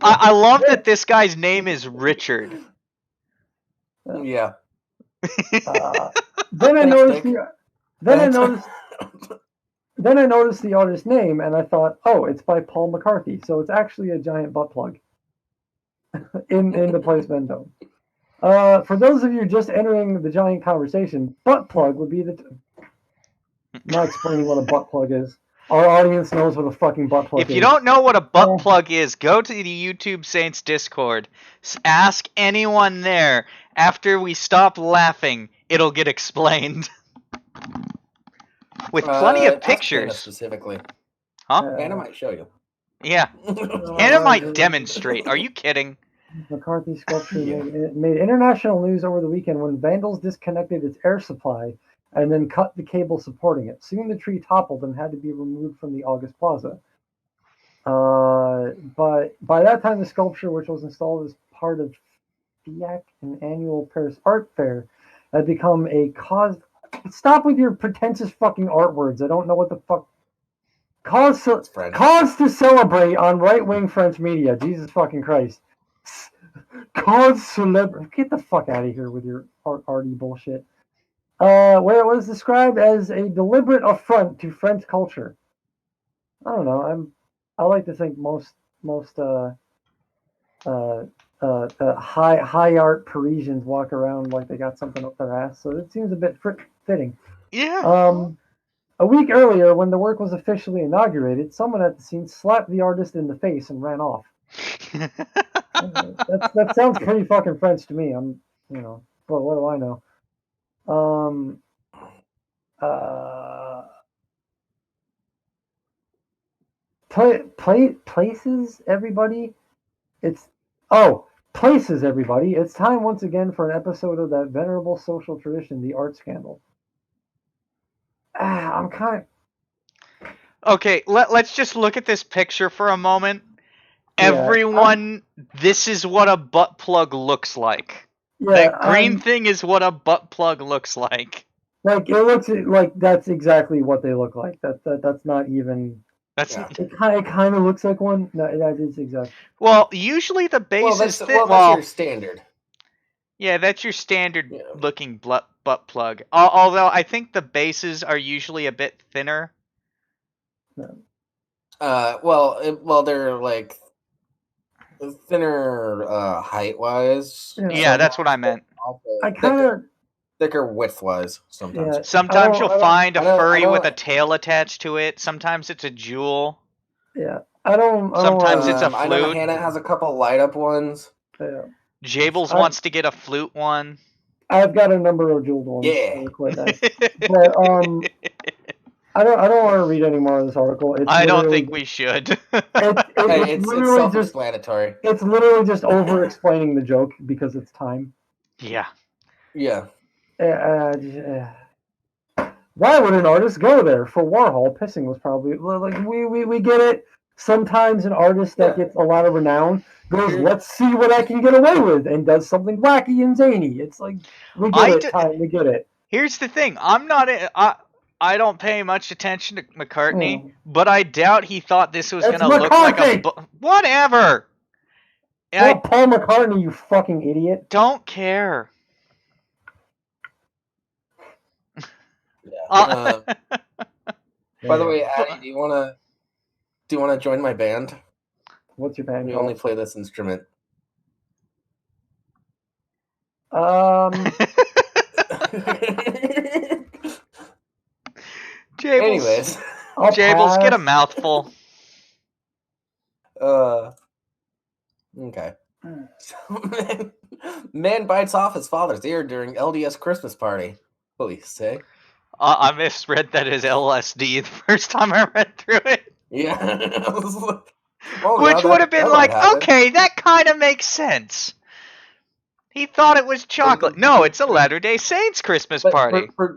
I love that this guy's name is Richard. Yeah. Then I noticed the artist's name, and I thought, oh, it's by Paul McCarthy, so it's actually a giant butt plug in the Place Vendôme. For those of you just entering the giant conversation, butt plug would be I'm not explaining what a butt plug is. Our audience knows what a fucking butt plug is. If you don't know what a butt plug is, go to the YouTube Saints Discord. Ask anyone there. After we stop laughing, it'll get explained. With plenty of pictures. Anna specifically. Huh? Anna might show you. Yeah. Anna might demonstrate. Are you kidding? McCarthy sculpture made international news over the weekend when vandals disconnected its air supply and then cut the cable supporting it. Soon the tree toppled and had to be removed from the August Plaza. But by that time, the sculpture, which was installed as part of FIAC, an annual Paris art fair, had become a cause. Stop with your pretentious fucking art words. I don't know what the fuck Cause to celebrate on right-wing French media. Jesus fucking Christ. Cause celebrate. Get the fuck out of here with your arty bullshit. Where it was described as a deliberate affront to French culture. I don't know. I like to think most high art Parisians walk around like they got something up their ass. So it seems a bit fitting. Yeah. A week earlier, when the work was officially inaugurated, someone at the scene slapped the artist in the face and ran off. That sounds pretty fucking French to me. But what do I know? Places, everybody. Places, everybody. It's time once again for an episode of that venerable social tradition, the art scandal. I'm kind of. Okay, let's just look at this picture for a moment. Yeah, everyone, this is what a butt plug looks like. Yeah, that green thing is what a butt plug looks like. Like, it looks like that's exactly what they look like. That's not even. It kind of looks like one. No, that is exactly. Well, usually the base is thin. Well, that's your standard. Yeah, that's your standard looking butt plug. Although I think the bases are usually a bit thinner. Well, they're like thinner height wise. Yeah, that's what I meant. I kind of thicker width wise sometimes. Yeah, sometimes you'll find a furry with a tail attached to it. Sometimes it's a jewel. Yeah, Sometimes it's a flute. I know Hannah has a couple light up ones. Yeah. Jables wants to get a flute one. I've got a number of jeweled ones. Yeah. Quite nice. But I don't want to read any more of this article. I don't think we should. It's self-explanatory. It's literally just over explaining the joke because it's time. Yeah. Yeah. Why would an artist go there? For Warhol, pissing was probably like we get it. Sometimes an artist that gets a lot of renown goes, let's see what I can get away with, and does something wacky and zany. It's like we get it. Here's the thing: I don't pay much attention to McCartney, but I doubt he thought this was going to look like a whatever. Paul McCartney, you fucking idiot. Don't care. Yeah. By the way, Addie, do you want to join my band? What's your band? We only play this instrument. Anyways, Jables, get a mouthful. Okay. Man bites off his father's ear during LDS Christmas party. Police say. I misread that as LSD the first time I read through it. Yeah. Which would have been like, okay, that kind of makes sense. He thought it was chocolate. No, it's a Latter-day Saints Christmas party. For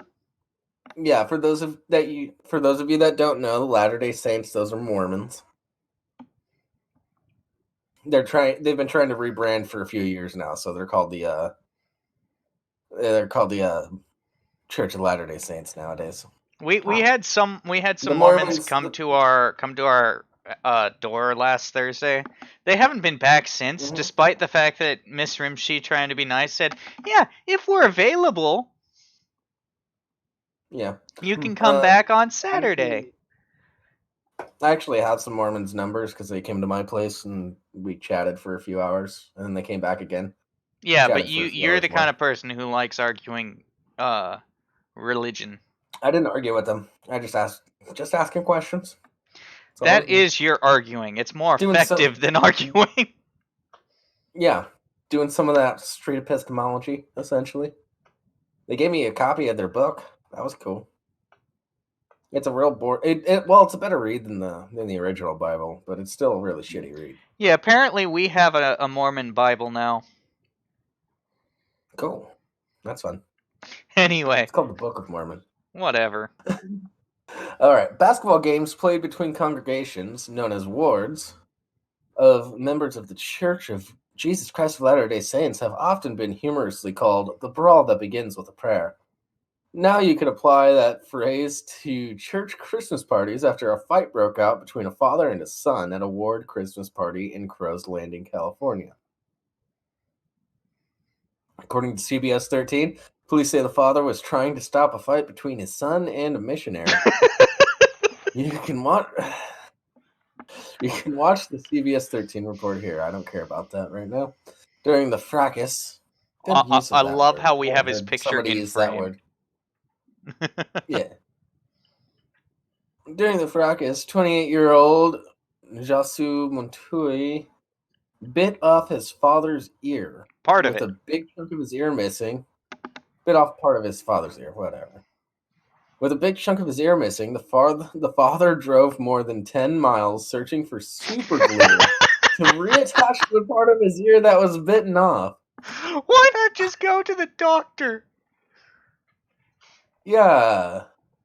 those of you that don't know, the Latter-day Saints, those are Mormons. They've been trying to rebrand for a few years now, so they're called the Church of Latter-day Saints nowadays. We had some Mormons come to our door last Thursday. They haven't been back since, despite the fact that Miss Rimshee, trying to be nice, said, "Yeah, if we're available, you can come back on Saturday." I actually have some Mormons' numbers because they came to my place and we chatted for a few hours, and then they came back again. Yeah, but you're the kind of person who likes arguing religion. I didn't argue with them. I just asking questions. That is your arguing. It's more effective than arguing. Yeah, doing some of that street epistemology, essentially. They gave me a copy of their book. That was cool. It's a real bore. It's a better read than the original Bible, but it's still a really shitty read. Yeah, apparently we have a Mormon Bible now. Cool. That's fun. Anyway. It's called the Book of Mormon. Whatever. All right. Basketball games played between congregations, known as wards, of members of the Church of Jesus Christ of Latter-day Saints have often been humorously called the brawl that begins with a prayer. Now you could apply that phrase to church Christmas parties after a fight broke out between a father and his son at a Ward Christmas party in Crow's Landing, California. According to CBS 13, police say the father was trying to stop a fight between his son and a missionary. You can watch the CBS 13 report here. I don't care about that right now. During the fracas, I love how we have his picture in frame. Yeah. During the fracas, 28-year-old Jasu Montui bit off his father's ear. With a big chunk of his ear missing. Bit off part of his father's ear, whatever. With a big chunk of his ear missing, the father drove more than 10 miles searching for super glue to reattach the part of his ear that was bitten off. Why not just go to the doctor? Yeah.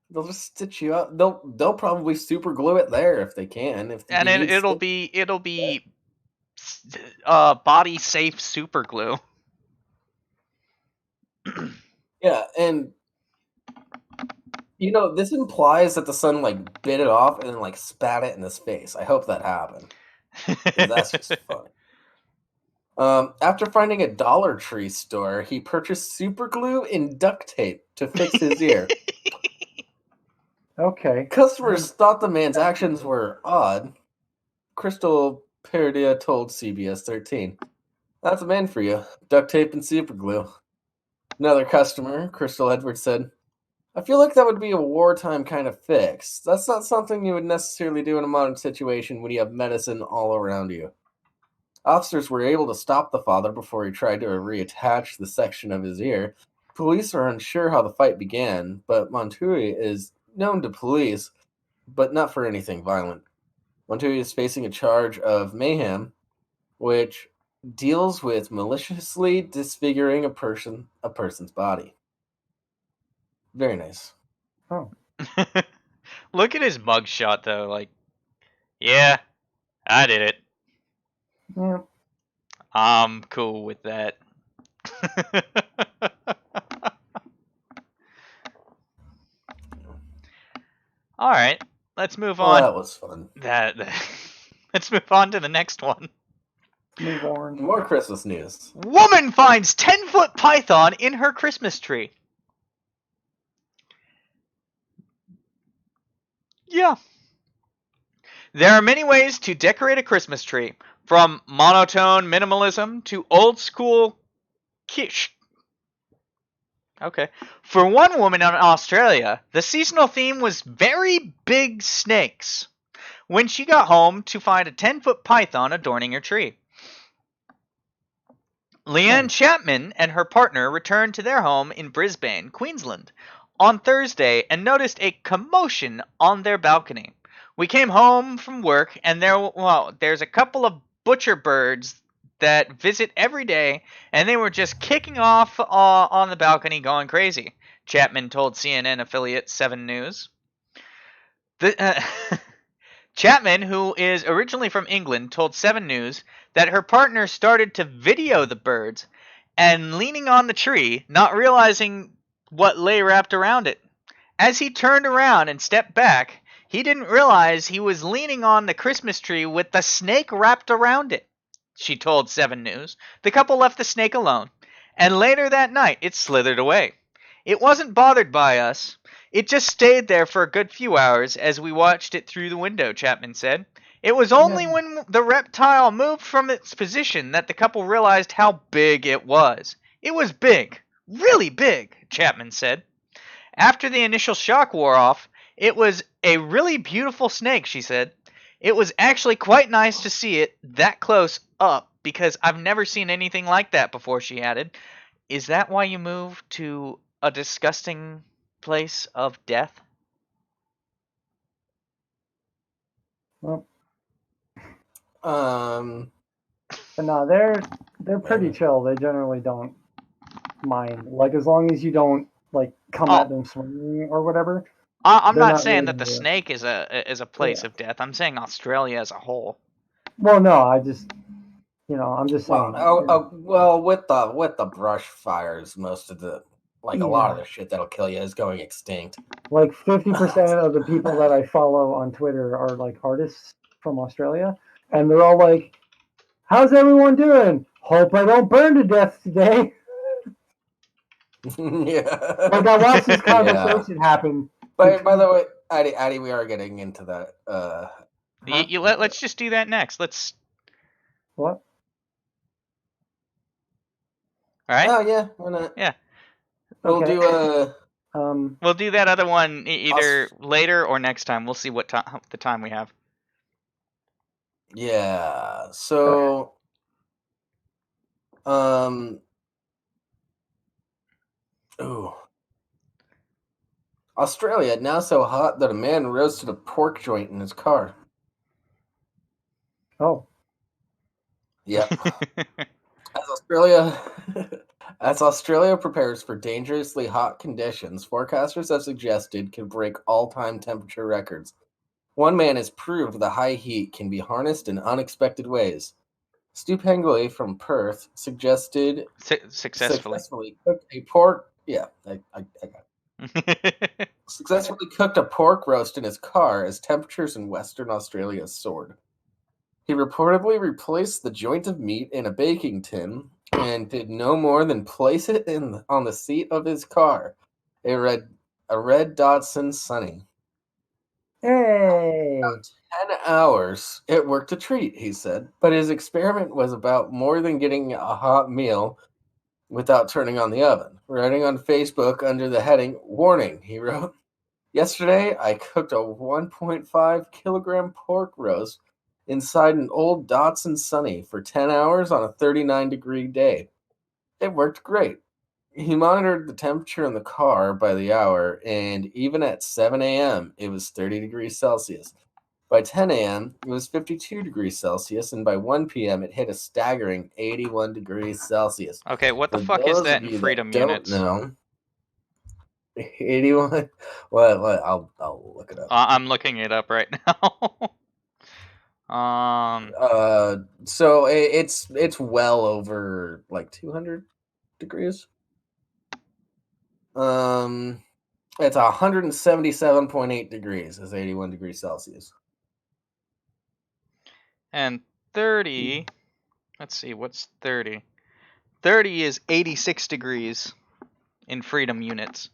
They'll just stitch you up. They'll probably super glue it there if they can. And it'll be body safe super glue. Yeah, and this implies that the son bit it off and then spat it in his face. I hope that happened. That's just funny. After finding a Dollar Tree store, he purchased super glue and duct tape to fix his ear. Okay. Customers thought the man's actions were odd. Crystal Perdia told CBS 13. That's a man for you. Duct tape and super glue. Another customer, Crystal Edwards, said, I feel like that would be a wartime kind of fix. That's not something you would necessarily do in a modern situation when you have medicine all around you. Officers were able to stop the father before he tried to reattach the section of his ear. Police are unsure how the fight began, but Montui is known to police, but not for anything violent. Montui is facing a charge of mayhem, which deals with maliciously disfiguring a person's body. Very nice. Oh. Look at his mugshot, though. Yeah, I did it. Yeah. I'm cool with that. All right, let's move on. That was fun. Let's move on to the next one. Move on. More Christmas news. Woman finds 10-foot python in her Christmas tree. Yeah. There are many ways to decorate a Christmas tree, from monotone minimalism to old school kitsch. Okay. For one woman in Australia, the seasonal theme was very big snakes when she got home to find a 10-foot python adorning her tree. Leanne Chapman and her partner returned to their home in Brisbane, Queensland, on Thursday and noticed a commotion on their balcony. We came home from work and there's a couple of butcher birds that visit every day, and they were just kicking off on the balcony going crazy, Chapman told CNN affiliate 7 News. Chapman, who is originally from England, told 7 News that her partner started to video the birds and leaning on the tree, not realizing what lay wrapped around it. As he turned around and stepped back, he didn't realize he was leaning on the Christmas tree with the snake wrapped around it, she told 7 News. The couple left the snake alone, and later that night it slithered away. It wasn't bothered by us. It just stayed there for a good few hours as we watched it through the window, Chapman said. It was only when the reptile moved from its position that the couple realized how big it was. It was big, really big, Chapman said. After the initial shock wore off, it was a really beautiful snake, she said. It was actually quite nice to see it that close up because I've never seen anything like that before, she added. Is that why you moved to a disgusting place of death? Well, but no, they're pretty chill. They generally don't mind. As long as you don't come at them swinging or whatever. I'm not saying that the snake is a place of death. I'm saying Australia as a whole. Well, no, I'm just saying. Well, with the brush fires, most of the like a lot of the shit that'll kill you is going extinct. Like 50% of the people that I follow on Twitter are like artists from Australia, and they're all like, "How's everyone doing? Hope I don't burn to death today." Yeah. Like I watched this conversation happen. By the way, Addy, we are getting into that. Let's just do that next. Let's. What? All right. Oh yeah, why not? Yeah. We'll Okay. do We'll do that other one either later or next time. We'll see what the time we have. Yeah. So ooh. Australia now so hot that a man roasted a pork joint in his car. Oh. Yep. As Australia prepares for dangerously hot conditions, forecasters have suggested could break all-time temperature records. One man has proved the high heat can be harnessed in unexpected ways. Stu Pengway from Perth suggested successfully cooked a pork. Yeah, I got it. Successfully cooked a pork roast in his car as temperatures in Western Australia soared. He reportedly replaced the joint of meat in a baking tin and did no more than place it on the seat of his car, a red Datsun Sunny. Hey. About 10 hours, it worked a treat, he said, but his experiment was about more than getting a hot meal without turning on the oven. Writing on Facebook under the heading, "Warning," he wrote, "Yesterday, I cooked a 1.5 kilogram pork roast inside an old Datsun Sunny for 10 hours on a 39-degree day. It worked great." He monitored the temperature in the car by the hour, and even at 7 a.m., it was 30 degrees Celsius. By 10 a.m., it was 52 degrees Celsius, and by 1 p.m., it hit a staggering 81 degrees Celsius. Okay, what the For fuck is those that of in you freedom that don't units? know, 81. What? I'll look it up. I'm looking it up right now. So it's well over like 200 degrees. It's 177.8 degrees is 81 degrees Celsius. And 30. Let's see, what's 30? 30 is 86 degrees in freedom units.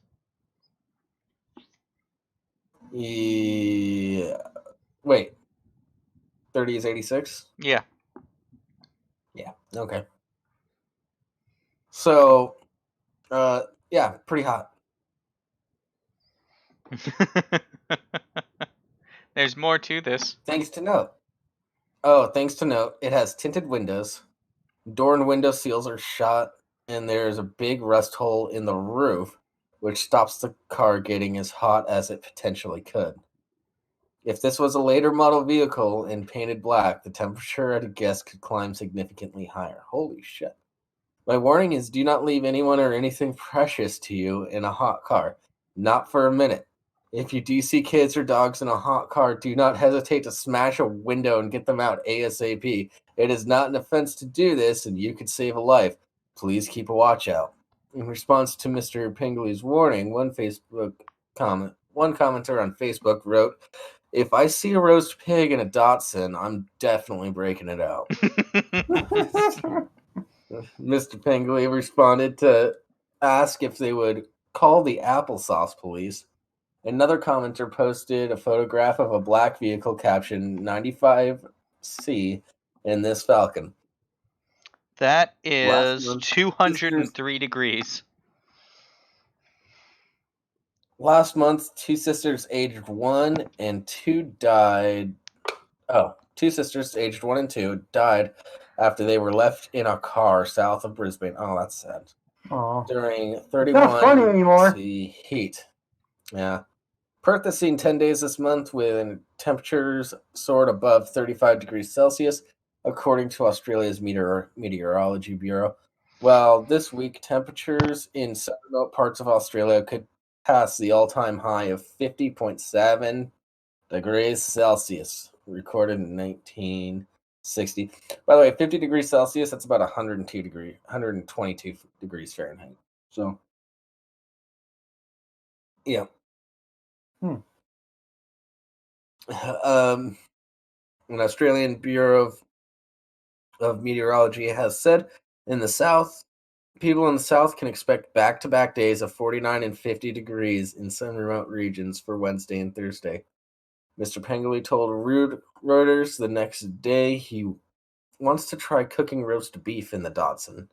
Yeah. Wait. 30 is 86? Yeah. Yeah. Okay. So, yeah, pretty hot. There's more to this. Thanks to note, it has tinted windows. Door and window seals are shot, and there's a big rust hole in the roof, which stops the car getting as hot as it potentially could. If this was a later model vehicle and painted black, the temperature at a guess could climb significantly higher. Holy shit. My warning is do not leave anyone or anything precious to you in a hot car. Not for a minute. If you do see kids or dogs in a hot car, do not hesitate to smash a window and get them out ASAP. It is not an offense to do this, and you could save a life. Please keep a watch out. In response to Mr. Pingley's warning, one commenter on Facebook wrote, "If I see a roast pig in a Datsun, I'm definitely breaking it out." Mr. Pingley responded to ask if they would call the applesauce police. Another commenter posted a photograph of a black vehicle captioned 95C in this Falcon. That is 203 degrees. Last month, two sisters aged 1 and 2 died. Two sisters aged 1 and 2 died after they were left in a car south of Brisbane. Oh, that's sad. Aww. During It's not funny anymore. heat. Yeah. Perth has seen 10 days this month when temperatures soared above 35 degrees Celsius, according to Australia's Meteorology Bureau. Well, this week, temperatures in some remote parts of Australia could pass the all-time high of 50.7 degrees Celsius, recorded in 1960. By the way, 50 degrees Celsius, that's about 122 degrees Fahrenheit. So Yeah. Hmm. An Australian Bureau of Meteorology has said in the South, people in the South can expect back-to-back days of 49 and 50 degrees in some remote regions for Wednesday and Thursday. Mr. Pengoli told Reuters the next day he wants to try cooking roast beef in the Dotson.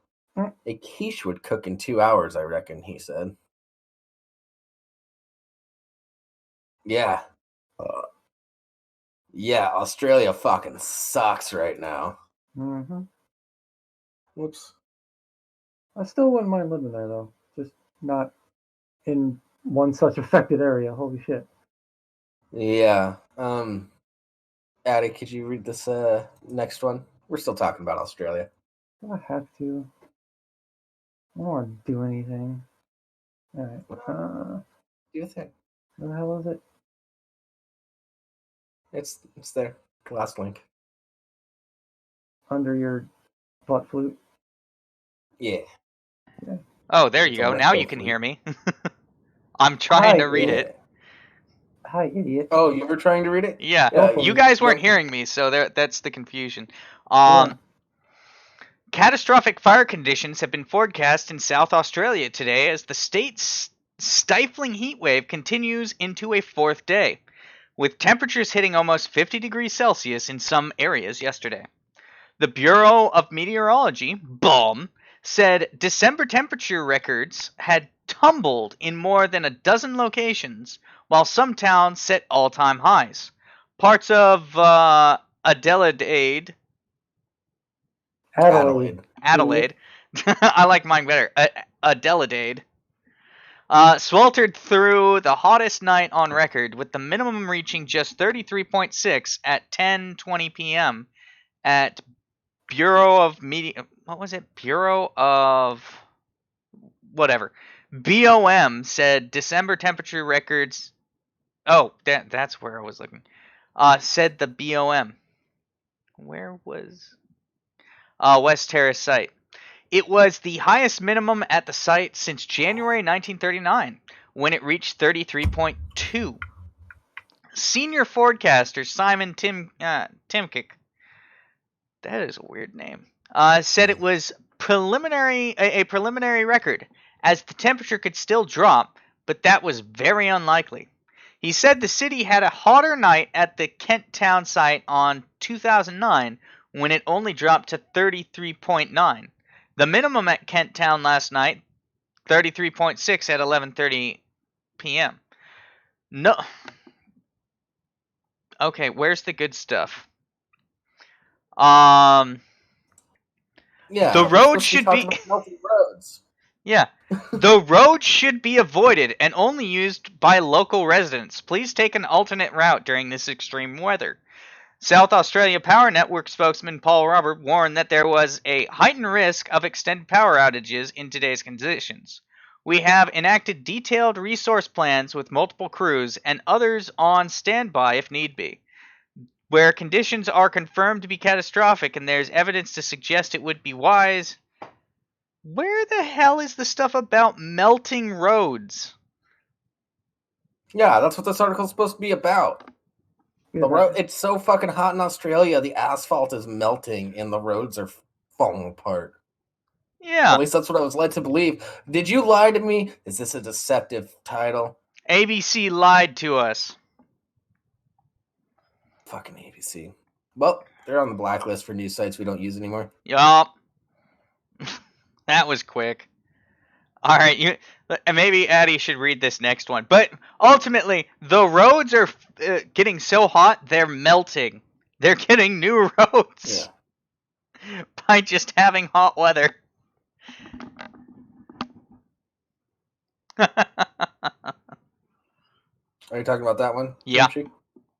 A quiche would cook in 2 hours, I reckon, he said. Yeah. Yeah, Australia fucking sucks right now. Mm-hmm. Whoops. I still wouldn't mind living there, though. Just not in one such affected area. Holy shit. Yeah. Addie, could you read this next one? We're still talking about Australia. I have to. I don't want to do anything. All right. Do you think? What the hell is it? It's there. Last link. Under your butt flute? Yeah. Oh, there you go. Now you can hear me. I'm trying to read it. Hi, idiot. Oh, you were trying to read it? Yeah. You guys weren't hearing me, so that's the confusion. Catastrophic fire conditions have been forecast in South Australia today as the state's stifling heat wave continues into a fourth day, with temperatures hitting almost 50 degrees Celsius in some areas yesterday. The Bureau of Meteorology, BOM, said December temperature records had tumbled in more than a dozen locations, while some towns set all-time highs. Parts of Adelaide. I like mine better. Adelaide. Sweltered through the hottest night on record, with the minimum reaching just 33.6 at 10:20 p.m. at Bureau of Media. What was it? Bureau of whatever. BOM said December temperature records. Oh, that's where I was looking. Said the BOM. Where was West Terrace site? It was the highest minimum at the site since January 1939, when it reached 33.2. Senior forecaster Simon Timkick, that is a weird name, said it was a preliminary record, as the temperature could still drop, but that was very unlikely. He said the city had a hotter night at the Kent Town site on 2009, when it only dropped to 33.9. The minimum at Kent Town last night, 33.6 at 11:30 p.m. No. Okay, where's the good stuff? Yeah. The road should be melting roads. Yeah. The road should be avoided and only used by local residents. Please take an alternate route during this extreme weather. South Australia Power Network spokesman Paul Robert warned that there was a heightened risk of extended power outages in today's conditions. We have enacted detailed resource plans with multiple crews and others on standby if need be. Where conditions are confirmed to be catastrophic and there's evidence to suggest it would be wise. Where the hell is the stuff about melting roads? Yeah, that's what this article is supposed to be about. The road, it's so fucking hot in Australia, the asphalt is melting and the roads are falling apart. Yeah. At least that's what I was led to believe. Did you lie to me? Is this a deceptive title? ABC lied to us. Fucking ABC. Well, they're on the blacklist for news sites we don't use anymore. Yup. That was quick. All right, maybe Addie should read this next one. But ultimately, the roads are getting so hot, they're melting. They're getting new roads by just having hot weather. Are you talking about that one? Yeah. Rimshee?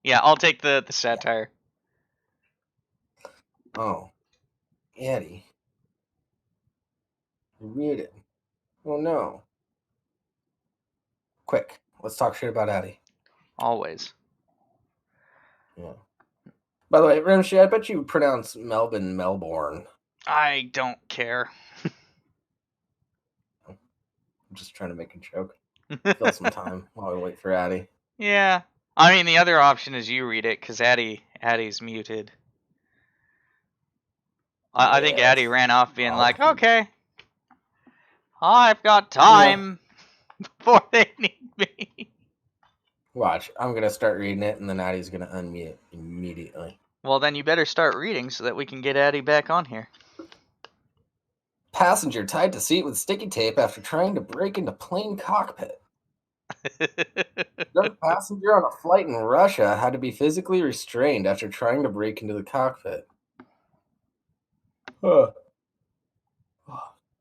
Yeah, I'll take the satire. Oh. Addie. Read it. Oh no. Quick, let's talk shit about Addie. Always. Yeah. By the way, Rimshee, I bet you pronounce Melbourne. I don't care. I'm just trying to make a joke. Fill some time while we wait for Addie. Yeah. I mean, the other option is you read it, because Addie's muted. I think Addie ran off being like, okay, I've got time before they need me. Watch, I'm going to start reading it, and then Addie's going to unmute immediately. Well, then you better start reading so that we can get Addie back on here. Passenger tied to seat with sticky tape after trying to break into plane cockpit. Young passenger on a flight in Russia had to be physically restrained after trying to break into the cockpit.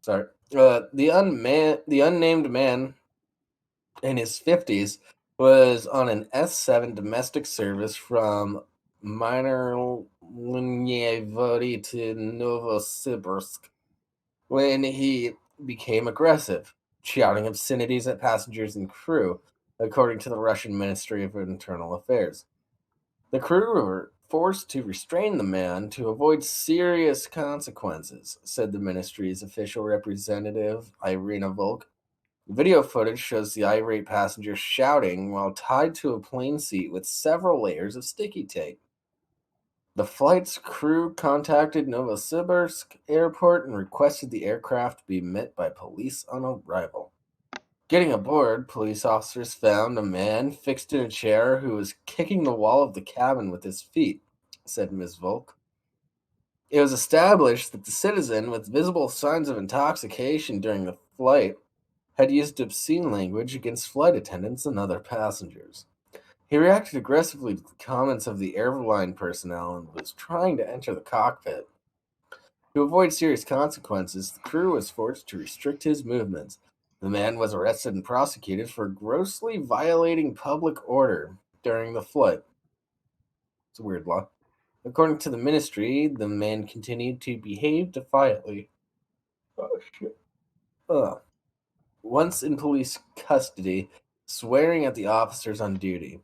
Sorry. The unnamed man in his 50s was on an S7 domestic service from Minor Vody to Novosibirsk when he became aggressive, shouting obscenities at passengers and crew, according to the Russian Ministry of Internal Affairs. The crew were forced to restrain the man to avoid serious consequences, said the ministry's official representative, Irina Volk. Video footage shows the irate passenger shouting while tied to a plane seat with several layers of sticky tape. The flight's crew contacted Novosibirsk Airport and requested the aircraft be met by police on arrival. Getting aboard, police officers found a man fixed in a chair who was kicking the wall of the cabin with his feet, said Ms. Volk. It was established that the citizen, with visible signs of intoxication during the flight, had used obscene language against flight attendants and other passengers. He reacted aggressively to the comments of the airline personnel and was trying to enter the cockpit. To avoid serious consequences, the crew was forced to restrict his movements. The man was arrested and prosecuted for grossly violating public order during the flight. It's a weird law. According to the ministry, the man continued to behave defiantly. Oh, shit. Once in police custody, swearing at the officers on duty.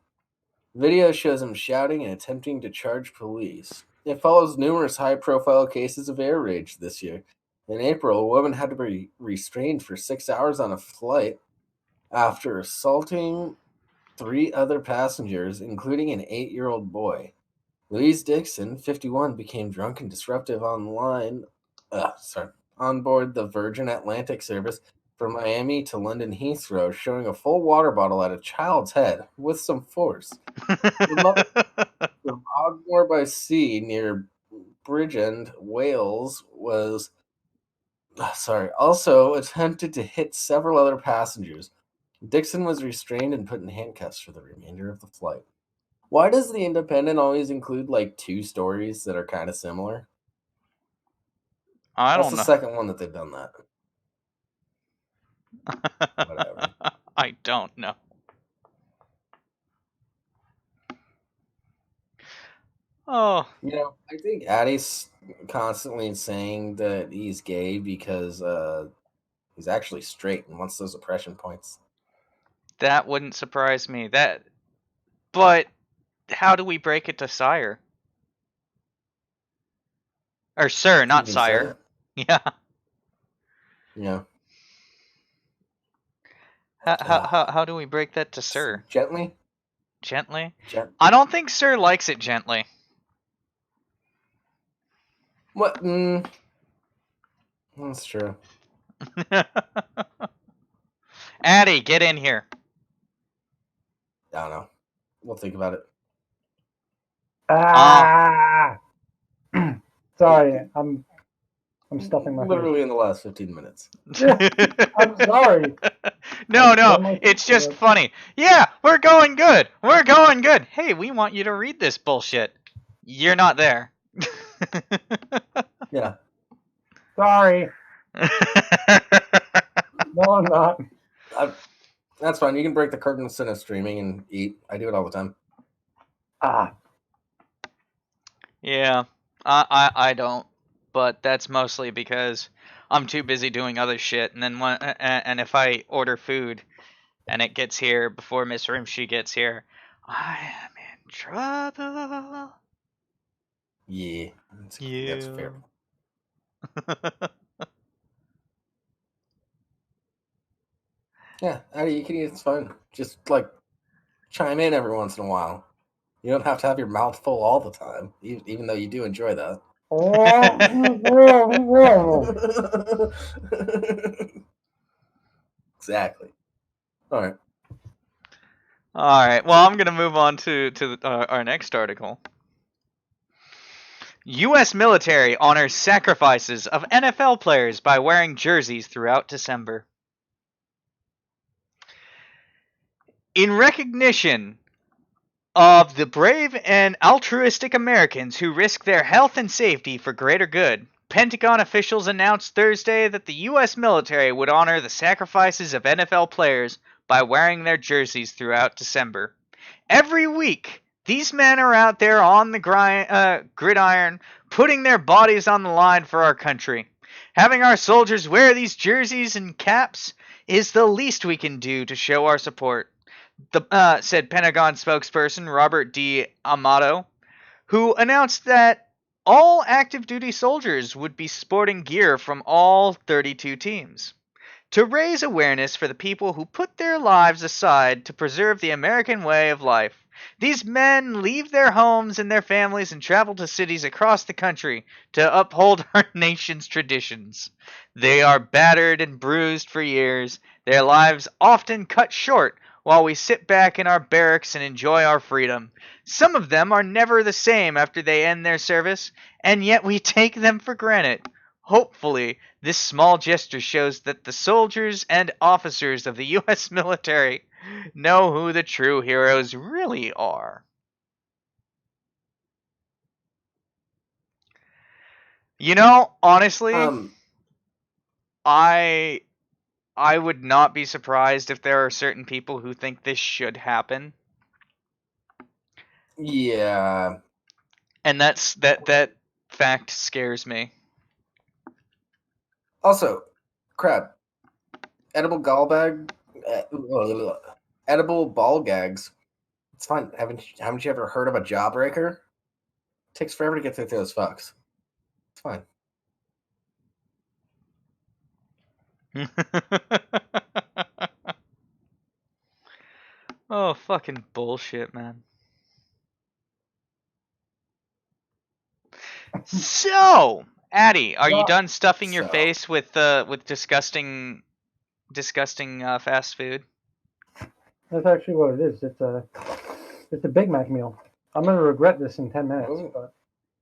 Video shows him shouting and attempting to charge police. It follows numerous high-profile cases of air rage this year. In April, a woman had to be restrained for 6 hours on a flight after assaulting 3 other passengers, including an 8-year-old boy. Louise Dixon, 51, became drunk and disruptive on board the Virgin Atlantic service from Miami to London Heathrow, showing a full water bottle at a child's head with some force. From Ogmore by Sea near Bridgend, Wales, was also attempted to hit several other passengers. Dixon was restrained and put in handcuffs for the remainder of the flight. Why does the Independent always include like 2 stories that are kind of similar? I don't know. That's the second one that they've done that. Whatever. I don't know. Oh. You know, I think Addie's constantly saying that he's gay because he's actually straight and wants those oppression points. That wouldn't surprise me. But how do we break it to sire? Or sir, not sire. Yeah. Yeah. How do we break that to sir? Gently? Gently? I don't think sir likes it gently. What? That's true. Addie, get in here. I don't know. We'll think about it. Sorry, I'm stuffing my literally face. in the last 15 minutes. I'm sorry. No, it's just funny. Yeah, we're going good. We're going good. Hey, we want you to read this bullshit. You're not there. Yeah. Sorry. No, I'm not. That's fine. You can break the curtain instead of streaming and eat. I do it all the time. Yeah, I don't, but that's mostly because I'm too busy doing other shit. And then and if I order food and it gets here before Miss Rimshee gets here, I am in trouble. Yeah, that's fair. Yeah, you can eat. It's fine. Just like chime in every once in a while. You don't have to have your mouth full all the time, even though you do enjoy that. Exactly. All right. All right. Well, I'm gonna move on to our next article. U.S. military honors sacrifices of NFL players by wearing jerseys throughout December. In recognition of the brave and altruistic Americans who risk their health and safety for greater good, Pentagon officials announced Thursday that the U.S. military would honor the sacrifices of NFL players by wearing their jerseys throughout December. Every week, these men are out there on the gridiron, putting their bodies on the line for our country. Having our soldiers wear these jerseys and caps is the least we can do to show our support, said Pentagon spokesperson Robert D. Amato, who announced that all active duty soldiers would be sporting gear from all 32 teams. To raise awareness for the people who put their lives aside to preserve the American way of life, these men leave their homes and their families and travel to cities across the country to uphold our nation's traditions. They are battered and bruised for years, their lives often cut short while we sit back in our barracks and enjoy our freedom. Some of them are never the same after they end their service, and yet we take them for granted. Hopefully, this small gesture shows that the soldiers and officers of the U.S. military know who the true heroes really are. You know, honestly, I would not be surprised if there are certain people who think this should happen. Yeah. And that fact scares me. Also, crap. Edible edible ball gags. It's fine. Haven't you ever heard of a jawbreaker? It takes forever to get through those fucks. It's fine. Oh, fucking bullshit, man. So, Addy, are you done stuffing your face with disgusting fast food? That's actually what it is. It's a Big Mac meal. I'm gonna regret this in 10 minutes. Ooh. But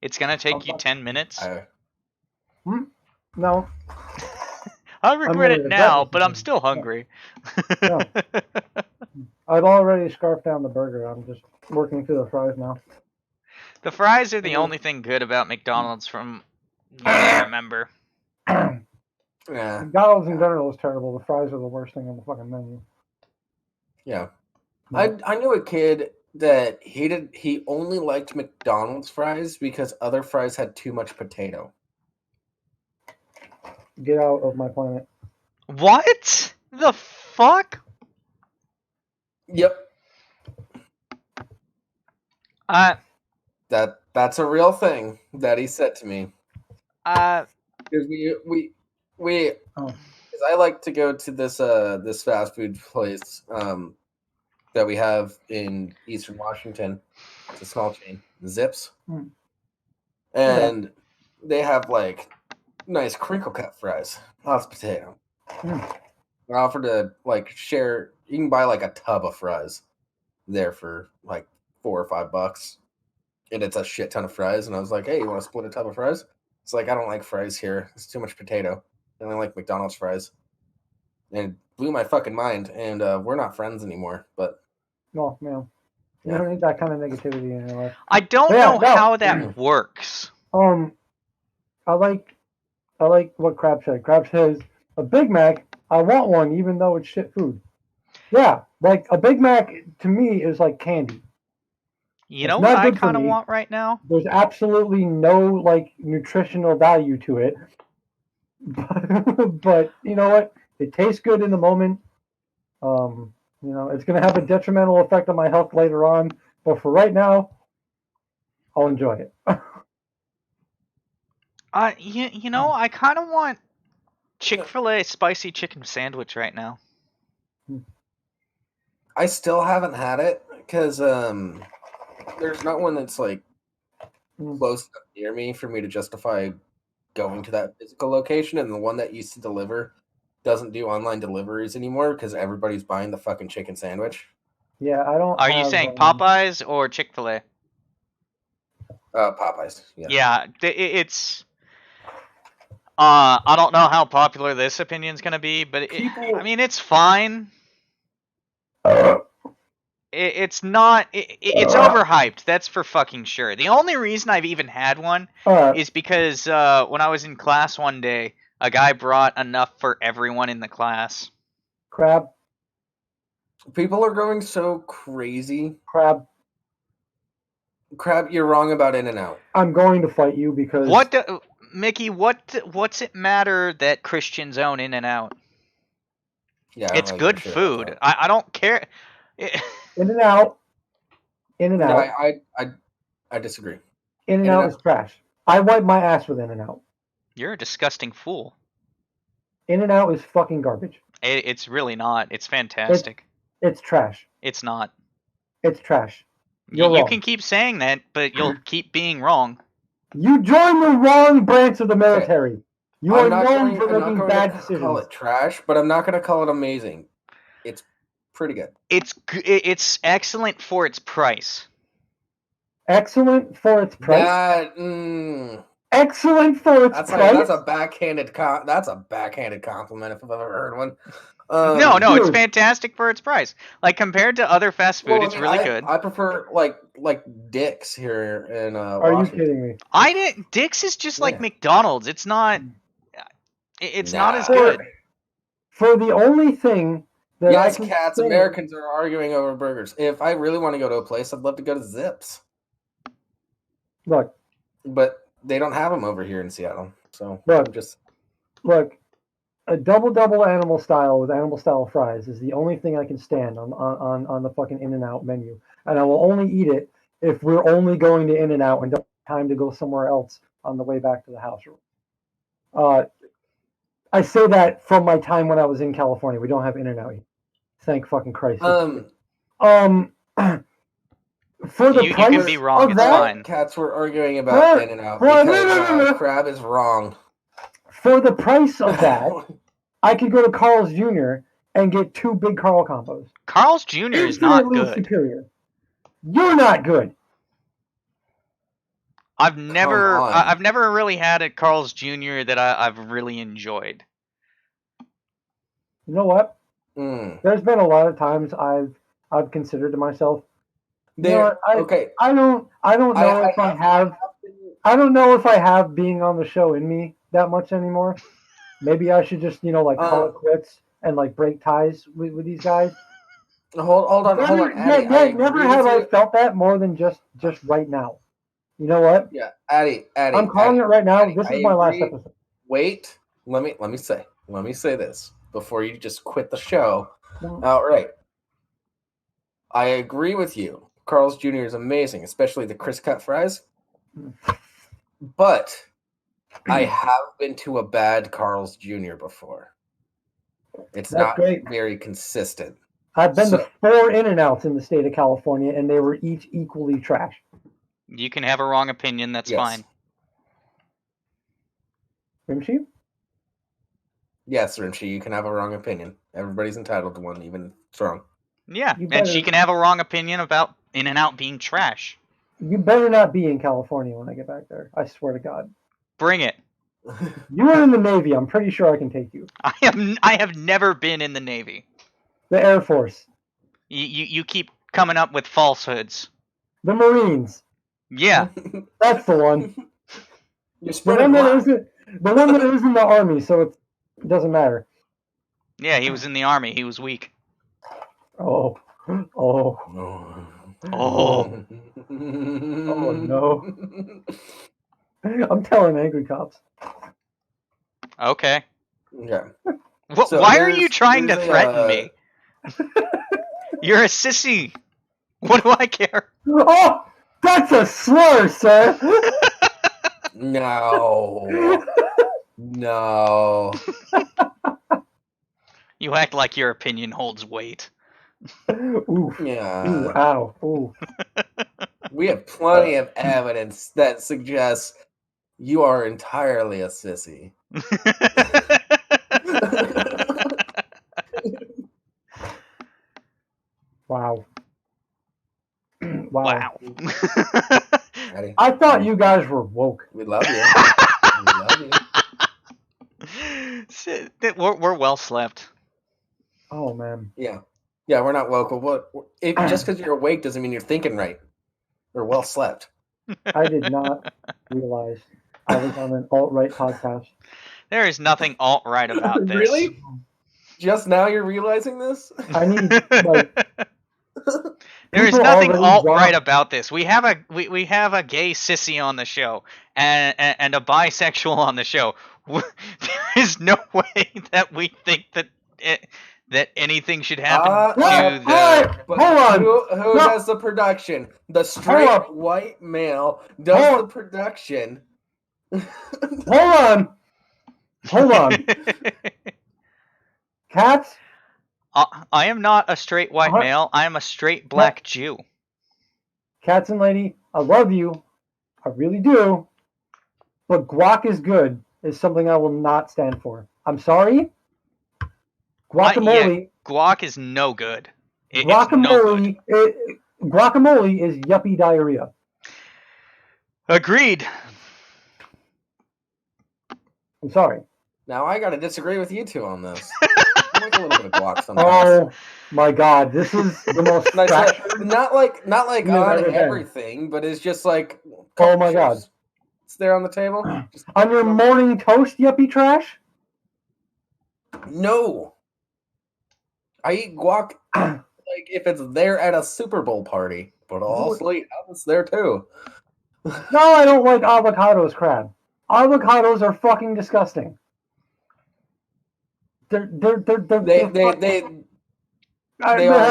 it's gonna take you 10 minutes? No. I regret it now, but I'm still hungry. No. I've already scarfed down the burger. I'm just working through the fries now. The fries are the only thing good about McDonald's from what I remember. Yeah. McDonald's in general is terrible. The fries are the worst thing on the fucking menu. Yeah. I knew a kid that he only liked McDonald's fries because other fries had too much potato. Get out of my planet. What the fuck? Yep. That's a real thing that he said to me. Because because I like to go to this fast food place that we have in Eastern Washington. It's a small chain, Zips, and they have like nice crinkle cut fries, lots of potato. I offered to like share. You can buy like a tub of fries there for like $4 or $5, and it's a shit ton of fries. And I was like, "Hey, you want to split a tub of fries?" It's like, I don't like fries here. It's too much potato. I only like McDonald's fries. And it blew my fucking mind. And we're not friends anymore. But no, man, you don't need that kind of negativity in your life. I don't know how that works. I like what Crab said. Crab says a Big Mac. I want one, even though it's shit food. Yeah, like a Big Mac to me is like candy. You know what I kind of want right now? There's absolutely no like nutritional value to it, but you know what? It tastes good in the moment. You know, it's going to have a detrimental effect on my health later on, but for right now, I'll enjoy it. You know, I kind of want Chick-fil-A spicy chicken sandwich right now. I still haven't had it because there's not one that's like close enough near me for me to justify going to that physical location, and the one that used to deliver doesn't do online deliveries anymore because everybody's buying the fucking chicken sandwich. Yeah, I don't. Are you saying Popeyes or Chick-fil-A? Popeyes. Yeah. Yeah, it's. I don't know how popular this opinion's gonna be, but I mean, it's fine. It's not. It's overhyped. That's for fucking sure. The only reason I've even had one is because when I was in class one day, a guy brought enough for everyone in the class. Crab. People are going so crazy. Crab, you're wrong about In-N-Out. I'm going to fight you because Mickey, what's it matter that Christians own In-N-Out? Yeah, it's good food. I don't care. In-N-Out. No, I disagree. In-N-Out is trash. I wipe my ass with In-N-Out. You're a disgusting fool. In-N-Out is fucking garbage. It's really not. It's fantastic. It's trash. It's not. It's trash. You can keep saying that, but you'll keep being wrong. You joined the wrong branch of the military. Okay. You are known for making bad decisions. Call it trash, but I'm not going to call it amazing. It's pretty good. It's excellent for its price. Excellent for its price. Excellent for its price. That's a backhanded compliment if I've ever heard one. No, dude. It's fantastic for its price. Like compared to other fast food, it's really good. I prefer like Dick's here in Are Washington. You kidding me? Dick's is just like McDonald's. It's not. It's not as good. For the only thing that cats. Americans are arguing over burgers. If I really want to go to a place, I'd love to go to Zips. Look, but they don't have them over here in Seattle. So look. A double animal style with animal style fries is the only thing I can stand on the fucking In-N-Out menu, and I will only eat it if we're only going to In-N-Out and don't have time to go somewhere else on the way back to the house. I say that from my time when I was in California. We don't have In-N-Out. Thank fucking Christ. For the price you can be wrong. It's fine. Cats were arguing about In-N-Out because Crab is wrong. For the price of that, I could go to Carl's Jr. and get 2 big Carl combos. Carl's Jr. is not good. Superior. You're not good. I've never really had a Carl's Jr. that I've really enjoyed. You know what? There's been a lot of times I've considered to myself. I don't know if I have being on the show in me that much anymore. Maybe I should just call it quits and break ties with these guys. Hold on. Never have I felt that more than just right now. You know what? Yeah, Addy. I'm calling it right now. This is my last episode. Wait, let me say this before you just quit the show outright. I agree with you. Carl's Jr. is amazing, especially the crisp cut fries. But I have been to a bad Carl's Jr. before. It's not very consistent. I've been to 4 In-N-Outs in the state of California, and they were each equally trash. You can have a wrong opinion. That's fine. Rimshee? Yes, Rimshee, you can have a wrong opinion. Everybody's entitled to one, even if it's wrong. Yeah, and she can have a wrong opinion about In-N-Out being trash. You better not be in California when I get back there. I swear to God. Bring it. You were in the Navy. I'm pretty sure I can take you. I have never been in the Navy. The Air Force. You keep coming up with falsehoods. The Marines. Yeah. That's the one. The one that is in the Army, so it doesn't matter. Yeah, he was in the Army. He was weak. Oh no. I'm telling angry cops. Okay. Yeah. Why are you trying to threaten me? You're a sissy. What do I care? Oh, that's a slur, sir. No. You act like your opinion holds weight. Ooh. Yeah. Ooh, ow. Ooh. We have plenty of evidence that suggests you are entirely a sissy. Wow. Wow. I thought you guys were woke. We love you. We love you. We're well slept. Oh man. Yeah, we're not woke. Just because you're awake doesn't mean you're thinking right. We're well slept. I did not realize I was on an alt-right podcast. There is nothing alt-right about this. Really? Just now you're realizing this? I need like. There is nothing alt-right about this. We have a gay sissy on the show and a bisexual on the show. There is no way that we think that that anything should happen to the. But hold on. Who does the production? The straight white male does the production. Hold on. Cats? I am not a straight white male. I am a straight black Jew. Cats and lady, I love you. I really do. But guac is good is something I will not stand for. I'm sorry. Guacamole. Guac is no good. Guacamole. Guacamole is yuppie diarrhea. Agreed. I'm sorry. Now I got to disagree with you two on this. I like a little bit of guac sometimes. Oh my god, this is the most not like on everything, but it's just like. Oh my god, it's there on the table. On your morning toast, yuppie trash. No, I eat guac like if it's there at a Super Bowl party, but I'll also eat it's there too. No, I don't like avocados, crab. Avocados are fucking disgusting. They are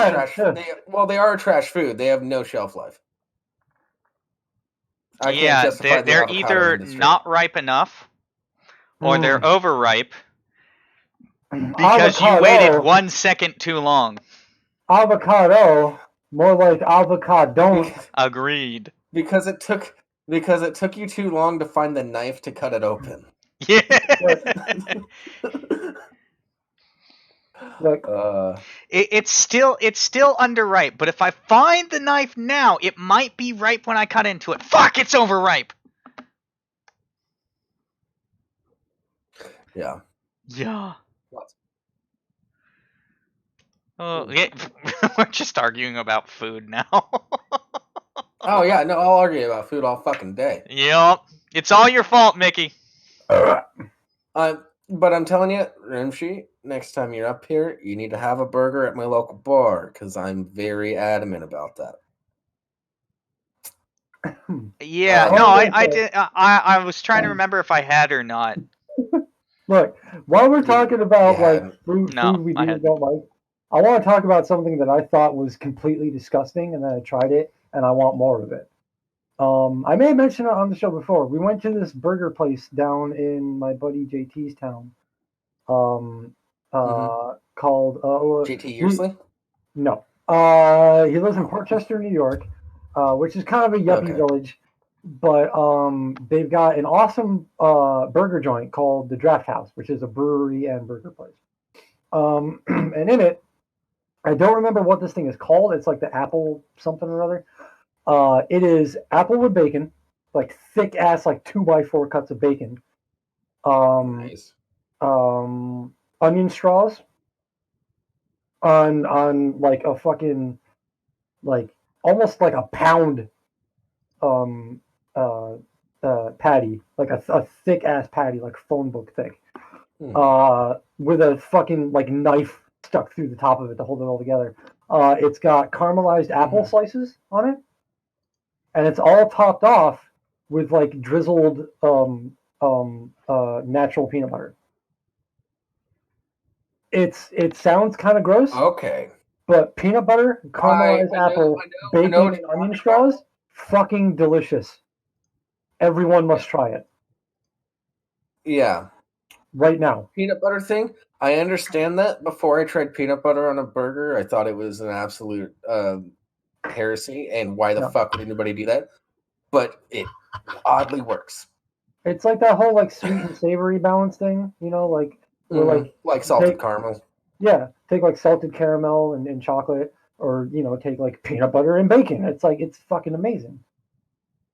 trash. They are trash food. They have no shelf life. They're either not ripe enough, or they're overripe because you waited 1 second too long. Avocado, more like avocado. Agreed. Because it took you too long to find the knife to cut it open. Yeah. Look, it's still underripe, but if I find the knife now, it might be ripe when I cut into it. Fuck, it's overripe. Yeah. Yeah. What? Oh, yeah. We're just arguing about food now. Oh yeah, no, I'll argue about food all fucking day. Yep. It's all your fault, Mickey. But I'm telling you, Rimshee, next time you're up here, you need to have a burger at my local bar, because I'm very adamant about that. Yeah, no, I did. I was trying to remember if I had or not. Look, while we're talking about food we don't like, I want to talk about something that I thought was completely disgusting, and then I tried it, and I want more of it. I may have mentioned it on the show before. We went to this burger place down in my buddy JT's town, called JT Yearsley. No, he lives in Portchester, New York, which is kind of a yuppie village, but they've got an awesome burger joint called the Draft House, which is a brewery and burger place. And in it, I don't remember what this thing is called. It's like the apple something or other. It is applewood bacon, like thick ass, like 2x4 cuts of bacon. Nice. Onion straws on like a fucking, like almost like a pound patty, like a thick ass patty, like phone book thick, with a fucking like knife stuck through the top of it to hold it all together. It's got caramelized apple slices on it, and it's all topped off with like drizzled natural peanut butter. It sounds kind of gross. Okay. But peanut butter, caramelized apple, bacon, and onion straws, fucking delicious. Everyone must try it. Yeah. Right now. Peanut butter thing. I understand that. Before I tried peanut butter on a burger, I thought it was an absolute heresy, and why the fuck would anybody do that? But it oddly works. It's like that whole like sweet and savory balance thing, you know, like like salted caramel. Yeah, take like salted caramel and chocolate, or take like peanut butter and bacon. It's like it's fucking amazing.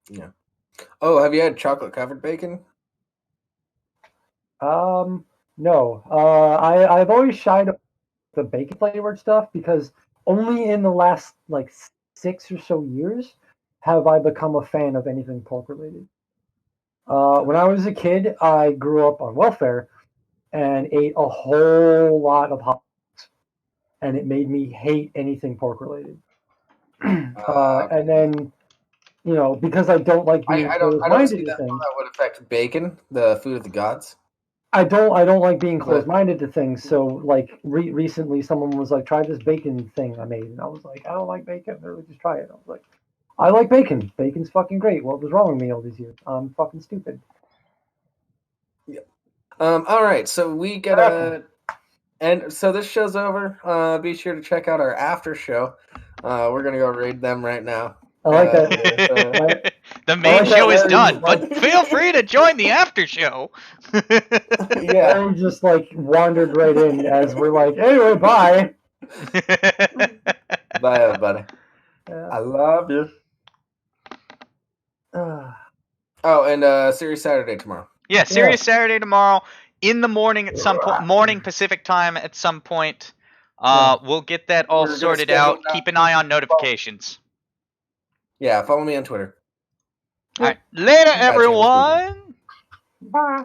Yeah. Oh, have you had chocolate covered bacon? No. I've always shied away the bacon flavored stuff because only in the last like 6 or so years have I become a fan of anything pork related. When I was a kid, I grew up on welfare and ate a whole lot of hot dogs, and it made me hate anything pork related. And then, because I don't like being I don't see to things, that would affect bacon, the food of the gods. I don't like being closed-minded to things. So, like recently, someone was like, "Try this bacon thing I made," and I was like, "I don't like bacon." They're like, "Just try it." I was like, "I like bacon. Bacon's fucking great. What was wrong with me all these years? I'm fucking stupid." Yeah. All right. So we gotta, and so this show's over. Be sure to check out our after show. We're gonna go raid them right now. I like that. The main show is done, but feel free to join the after show. Yeah, we just like wandered right in as we're like, anyway, bye. Bye, everybody. I love you. Oh, and Serious Saturday tomorrow. Yeah, Serious Saturday tomorrow in the morning at some point, morning Pacific time at some point. We'll get that all sorted out. Keep an eye on notifications. Yeah, follow me on Twitter. All right, later, everyone. Bye.